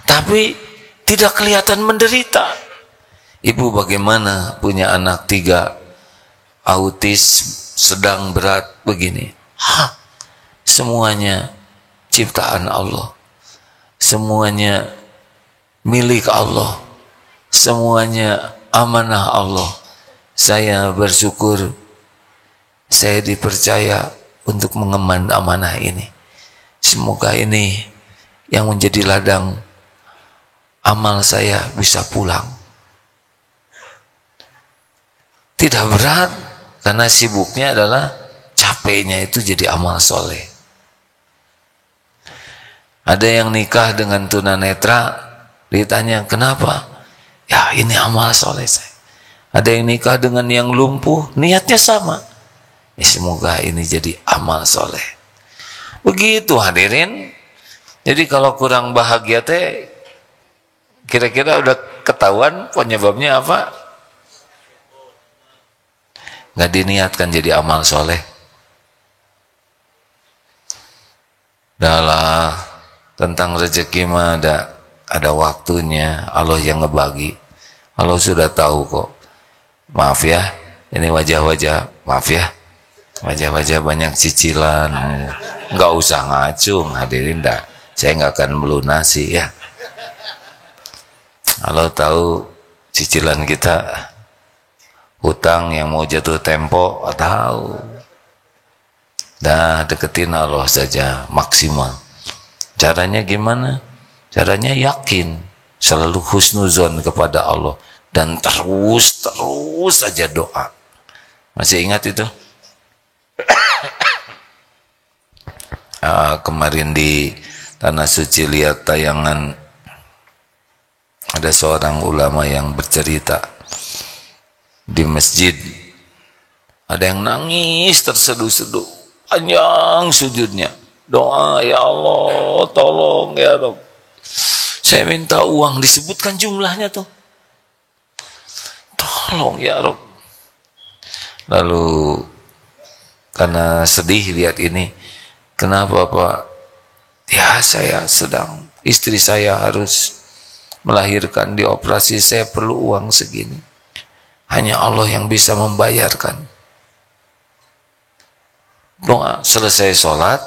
[SPEAKER 1] Tapi tidak kelihatan menderita. Ibu bagaimana punya anak 3 autis sedang berat begini? Semuanya ciptaan Allah. Semuanya milik Allah. Semuanya amanah Allah. Saya bersyukur saya dipercaya untuk mengemban amanah ini. Semoga ini yang menjadi ladang amal saya bisa pulang. Tidak berat karena sibuknya adalah capeknya itu jadi amal soleh. Ada yang nikah dengan tunanetra, ditanya kenapa? Ya ini amal soleh saya. Ada yang nikah dengan yang lumpuh, niatnya sama. Ya, semoga ini jadi amal soleh. Begitu hadirin. Jadi kalau kurang bahagia teh, kira-kira udah ketahuan penyebabnya apa? Nggak diniatkan jadi amal soleh. Dalam tentang rezeki mah ada waktunya, Allah yang ngebagi. Allah sudah tahu kok. Maaf ya, ini wajah-wajah, maaf ya, wajah-wajah banyak cicilan. Nggak usah ngacung, hadirin dah. Saya nggak akan melunasi ya. Kalau tahu cicilan kita, hutang yang mau jatuh tempo, tahu. Dah deketin Allah saja maksimal. Caranya gimana? Caranya yakin, selalu husnuzon kepada Allah dan terus saja doa. Masih ingat itu? Kemarin di Tanah Suci lihat tayangan, ada seorang ulama yang bercerita di masjid, ada yang nangis terseduh-seduh, panjang sujudnya, doa, ya Allah tolong ya Rabb, saya minta uang, disebutkan jumlahnya tuh, tolong ya Rabb. Lalu karena sedih lihat ini, kenapa Pak? Ya saya sedang, istri saya harus melahirkan, dioperasi, saya perlu uang segini, hanya Allah yang bisa membayarkan. Doa selesai sholat,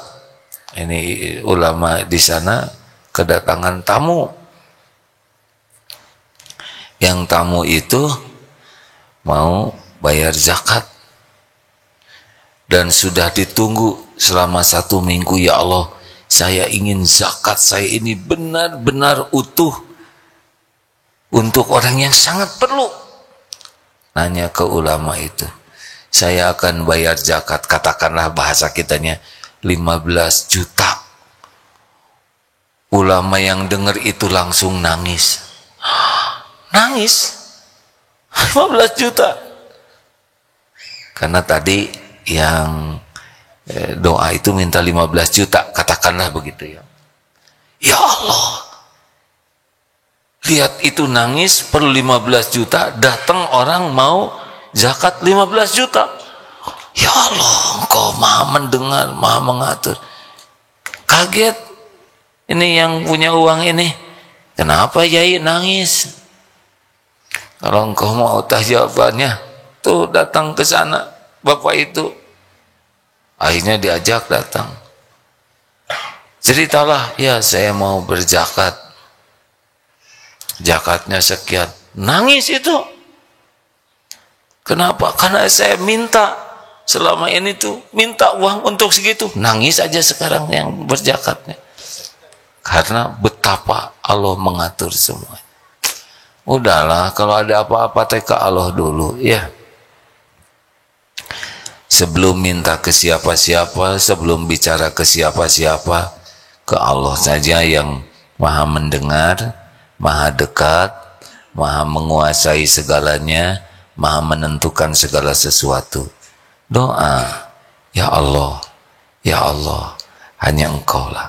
[SPEAKER 1] ini ulama di sana kedatangan tamu. Yang tamu itu mau bayar zakat dan sudah ditunggu selama 1 minggu. Ya Allah, saya ingin zakat saya ini benar-benar utuh untuk orang yang sangat perlu. Nanya ke ulama itu, saya akan bayar zakat, katakanlah bahasa kitanya 15 juta. Ulama yang dengar itu langsung nangis. Nangis 15 juta. Karena tadi yang doa itu minta 15 juta, katakanlah begitu ya. Ya Allah, lihat itu nangis perlu 15 juta, datang orang mau zakat 15 juta. Ya Allah, Engkau maha mendengar, maha mengatur. Kaget ini yang punya uang ini, kenapa Yai nangis? Kalau Engkau mau tahu jawabannya, tuh datang ke sana bapak itu. Akhirnya diajak datang, ceritalah, ya saya mau berzakat, zakatnya sekian. Nangis itu. Kenapa? Karena saya minta selama ini tuh, minta uang untuk segitu. Nangis aja sekarang yang berzakatnya. Karena betapa Allah mengatur semua. Udahlah, kalau ada apa-apa teh ke Allah dulu ya. Sebelum minta ke siapa-siapa, sebelum bicara ke siapa-siapa, ke Allah saja yang maha mendengar, maha dekat, maha menguasai segalanya, maha menentukan segala sesuatu. Doa, ya Allah, hanya Engkau lah.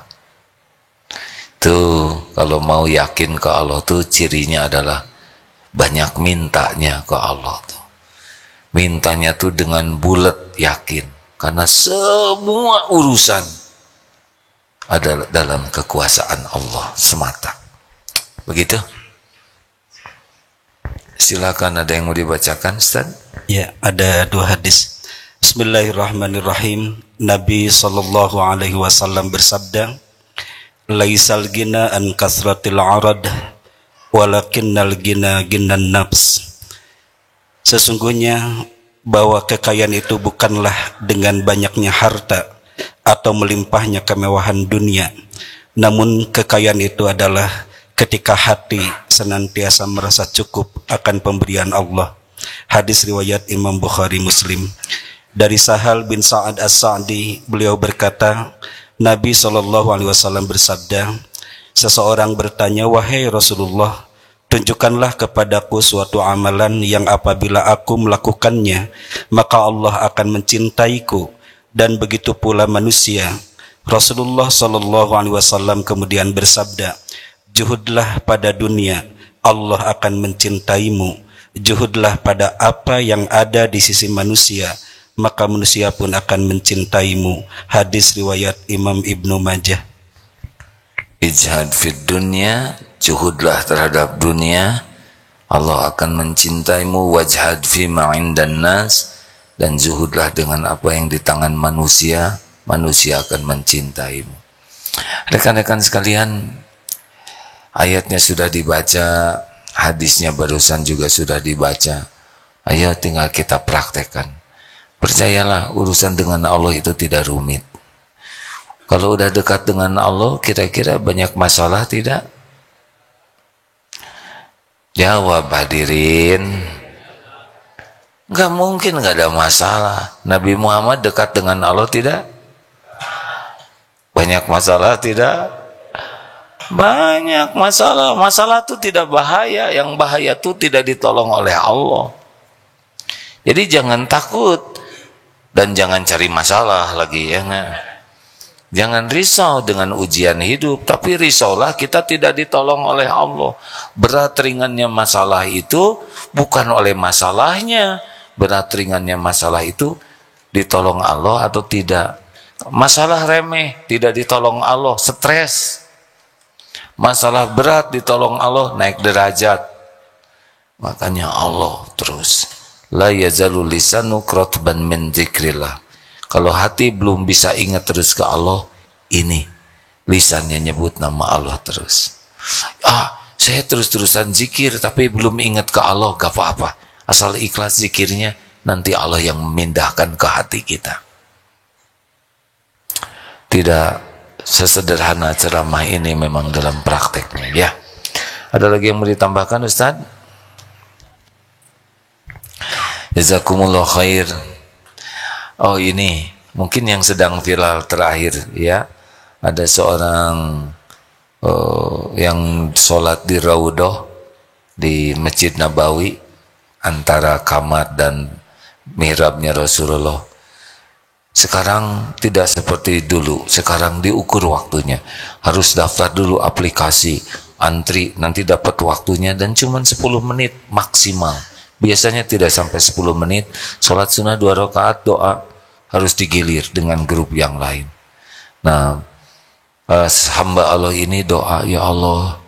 [SPEAKER 1] Tuh, kalau mau yakin ke Allah tuh cirinya adalah banyak mintanya ke Allah tuh. Mintanya tuh dengan bulat yakin, karena semua urusan adalah dalam kekuasaan Allah semata. Begitu? Silakan, ada yang mau dibacakan, Ustaz?
[SPEAKER 3] Ya, ada 2 hadis. Bismillahirrahmanirrahim. Nabi sallallahu alaihi wasallam bersabda, "Laisal gina an kasratil arad, walakinnal gina ginan nafs." Sesungguhnya bahwa kekayaan itu bukanlah dengan banyaknya harta atau melimpahnya kemewahan dunia, namun kekayaan itu adalah ketika hati senantiasa merasa cukup akan pemberian Allah. Hadis riwayat Imam Bukhari Muslim. Dari Sahal bin Sa'ad As-Sa'di, beliau berkata, Nabi SAW bersabda, seseorang bertanya, wahai Rasulullah, tunjukkanlah kepadaku suatu amalan yang apabila aku melakukannya, maka Allah akan mencintaiku, dan begitu pula manusia. Rasulullah SAW kemudian bersabda, juhudlah pada dunia, Allah akan mencintaimu. Juhudlah pada apa yang ada di sisi manusia, maka manusia pun akan mencintaimu. Hadis riwayat Imam Ibnu Majah.
[SPEAKER 1] Ijhad fid dunya, juhudlah terhadap dunia, Allah akan mencintaimu. Wajhad fima indan nas, dan zuhudlah dengan apa yang di tangan manusia, manusia akan mencintaimu. Rekan-rekan sekalian, ayatnya sudah dibaca, hadisnya barusan juga sudah dibaca. Ayo tinggal kita praktekkan. Percayalah, urusan dengan Allah itu tidak rumit. Kalau udah dekat dengan Allah, kira-kira banyak masalah tidak? Jawab hadirin. Gak mungkin gak ada masalah. Nabi Muhammad dekat dengan Allah tidak? Banyak masalah tidak? Banyak masalah. Masalah itu tidak bahaya. Yang bahaya itu tidak ditolong oleh Allah. Jadi jangan takut. Dan jangan cari masalah lagi, ya nggak? Jangan risau dengan ujian hidup, tapi risaulah kita tidak ditolong oleh Allah. Berat ringannya masalah itu bukan oleh masalahnya. Berat ringannya masalah itu ditolong Allah atau tidak. Masalah remeh tidak ditolong Allah, stres. Masalah berat ditolong Allah, naik derajat. Makanya Allah terus. La yazalu lisanu rotban min dzikrillah. Kalau hati belum bisa ingat terus ke Allah, ini lisannya nyebut nama Allah terus. Saya terus-terusan zikir tapi belum ingat ke Allah, gak apa-apa. Asal ikhlas zikirnya, nanti Allah yang memindahkan ke hati kita. Tidak sesederhana ceramah ini memang dalam prakteknya, ya. Ada lagi yang mau ditambahkan, Ustaz? Jazakumullah khair. Oh, ini mungkin yang sedang viral terakhir, ya. Ada seorang yang sholat di Raudhah di Masjid Nabawi, antara kamar dan mihrabnya Rasulullah. Sekarang tidak seperti dulu. Sekarang diukur waktunya. Harus daftar dulu aplikasi, antri, nanti dapat waktunya, dan cuma 10 menit maksimal. Biasanya tidak sampai 10 menit. Sholat sunnah 2 rakaat, doa harus digilir dengan grup yang lain. Nah, hamba Allah ini doa, ya Allah,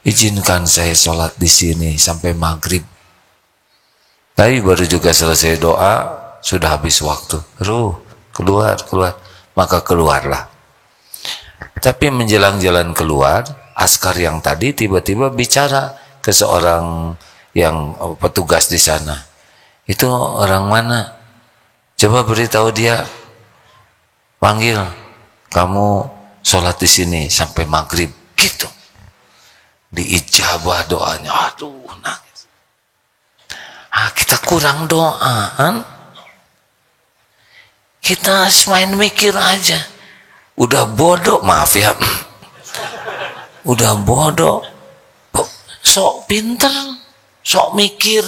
[SPEAKER 1] izinkan saya sholat di sini sampai maghrib. Tapi baru juga selesai doa, sudah habis waktu. Keluar. Maka keluarlah. Tapi menjelang jalan keluar, askar yang tadi tiba-tiba bicara ke seorang yang petugas di sana. Itu orang mana? Coba beritahu dia. Panggil, kamu sholat di sini sampai maghrib. Gitu. Diijabah doanya. Aduh, nangis. Kita kurang doa, kan? Kita main mikir aja. Udah bodoh, maaf ya. Udah bodoh. Sok pinter, sok mikir.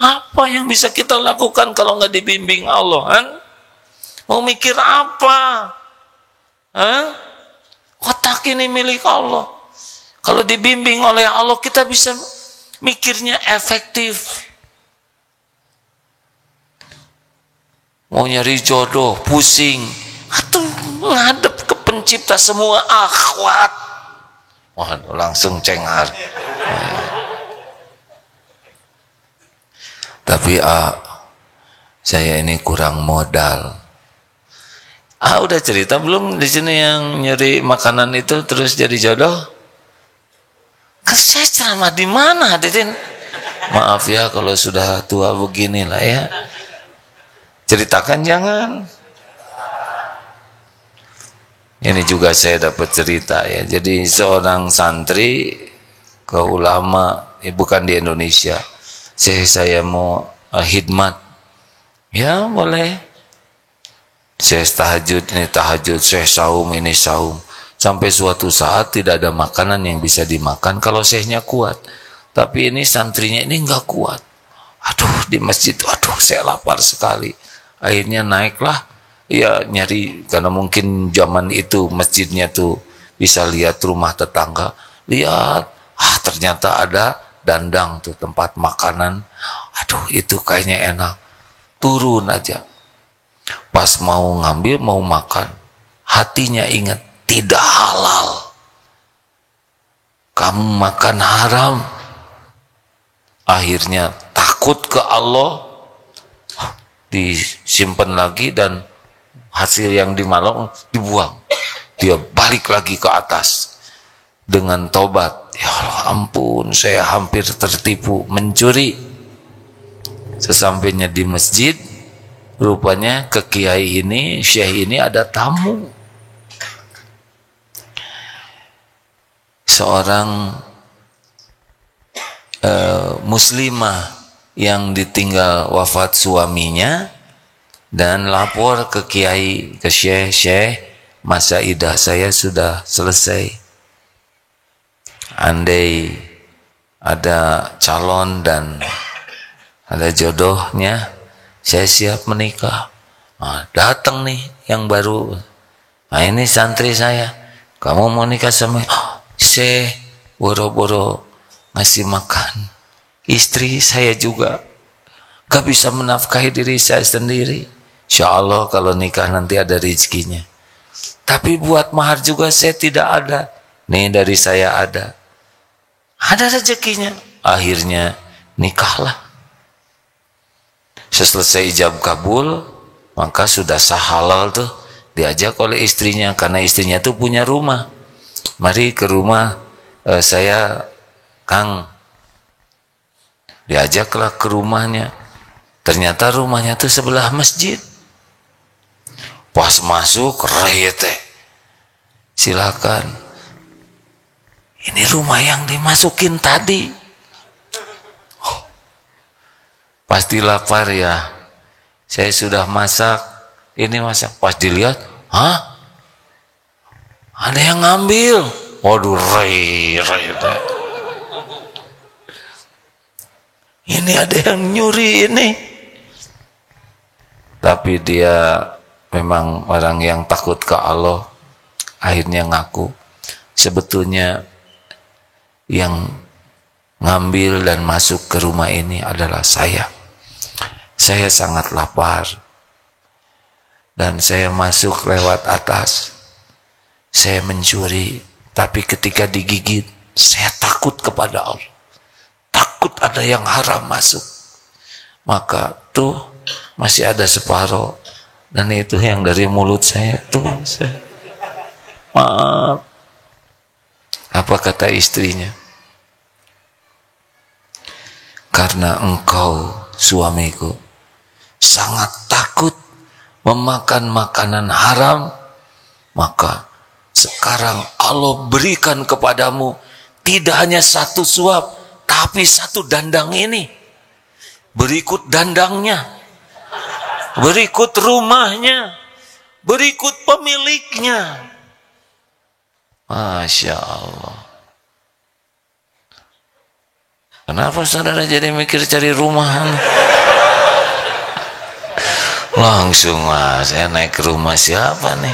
[SPEAKER 1] Apa yang bisa kita lakukan kalau nggak dibimbing Allah, kan? Mau mikir apa? Otak ini milik Allah. Kalau dibimbing oleh Allah, kita bisa mikirnya efektif. Mau nyari jodoh, pusing. Atau ngadep ke pencipta semua, akhwat. Waduh, langsung cengar. Tapi saya ini kurang modal. Udah cerita belum di sini yang nyari makanan itu terus jadi jodoh? Saya ceramah di mana, hadirin? Maaf ya kalau sudah tua beginilah ya. Ceritakan jangan. Ini juga saya dapat cerita ya. Jadi seorang santri ke ulama, bukan di Indonesia. Saya mau khidmat. Ya boleh. Saya tahajud, ini tahajud. Saya saum, ini saum. Sampai suatu saat tidak ada makanan yang bisa dimakan kalau syekhnya kuat. Tapi ini santrinya ini enggak kuat. Aduh, di masjid, saya lapar sekali. Akhirnya naiklah, ya nyari, karena mungkin zaman itu masjidnya tuh bisa lihat rumah tetangga. Lihat, ternyata ada dandang tuh, tempat makanan. Aduh, itu kayaknya enak. Turun aja. Pas mau ngambil, mau makan, hatinya ingat, tidak halal. Kamu makan haram, akhirnya takut ke Allah, disimpan lagi dan hasil yang dimalong dibuang. Dia balik lagi ke atas dengan tobat. Ya Allah, ampun, saya hampir tertipu mencuri. Sesampainya di masjid, rupanya ke kiai ini, syekh ini ada tamu. Seorang muslimah yang ditinggal wafat suaminya dan lapor ke kiai, ke syekh, masa idah saya sudah selesai. Andai ada calon dan ada jodohnya, saya siap menikah. Nah, datang nih yang baru. Nah, ini santri saya. Kamu mau nikah sama saya? Boro-boro ngasih makan istri saya juga. Gak bisa menafkahi diri saya sendiri. Insya Allah kalau nikah nanti ada rezekinya. Tapi buat mahar juga saya tidak ada. Nih dari saya ada. Ada rezekinya. Akhirnya nikahlah. Selesai ijab kabul, maka sudah sah halal tuh, diajak oleh istrinya, karena istrinya tuh punya rumah. Mari ke rumah saya, Kang. Diajaklah ke rumahnya. Ternyata rumahnya tuh sebelah masjid. Pas masuk, rete. Silakan. Ini rumah yang dimasukin tadi. Pasti lapar ya. Saya sudah masak. Ini masak. Pas dilihat, hah? Ada yang ngambil. Waduh, ini ada yang nyuri ini. Tapi dia memang orang yang takut ke Allah. Akhirnya ngaku. Sebetulnya yang ngambil dan masuk ke rumah ini adalah saya. Saya sangat lapar dan saya masuk lewat atas. Saya mencuri, tapi ketika digigit saya takut kepada Allah, takut ada yang haram masuk. Maka tuh masih ada separuh, dan itu yang dari mulut saya tuh. Maaf. Apa kata istrinya? Karena engkau suamiku sangat takut memakan makanan haram, maka sekarang Allah berikan kepadamu tidak hanya satu suap, tapi satu dandang ini. Berikut dandangnya, berikut rumahnya, berikut pemiliknya. Masya Allah. Kenapa saudara jadi mikir cari rumahan? Langsung saya naik ke rumah siapa nih?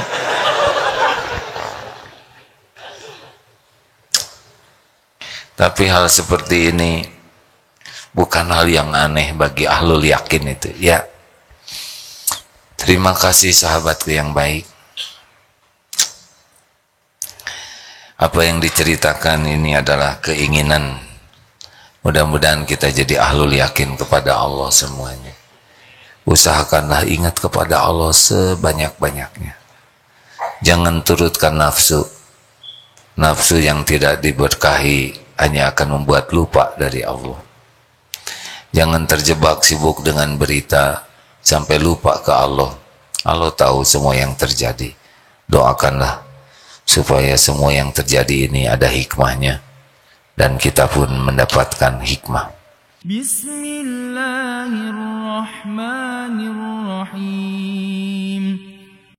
[SPEAKER 1] Tapi hal seperti ini bukan hal yang aneh bagi ahlul yakin itu. Ya, terima kasih sahabatku yang baik. Apa yang diceritakan ini adalah keinginan. Mudah-mudahan kita jadi ahlul yakin kepada Allah semuanya. Usahakanlah ingat kepada Allah sebanyak-banyaknya. Jangan turutkan nafsu. Nafsu yang tidak diberkahi hanya akan membuat lupa dari Allah. Jangan terjebak sibuk dengan berita sampai lupa ke Allah. Allah tahu semua yang terjadi. Doakanlah supaya semua yang terjadi ini ada hikmahnya dan kita pun mendapatkan hikmah. Bismillahirrahmanirrahim.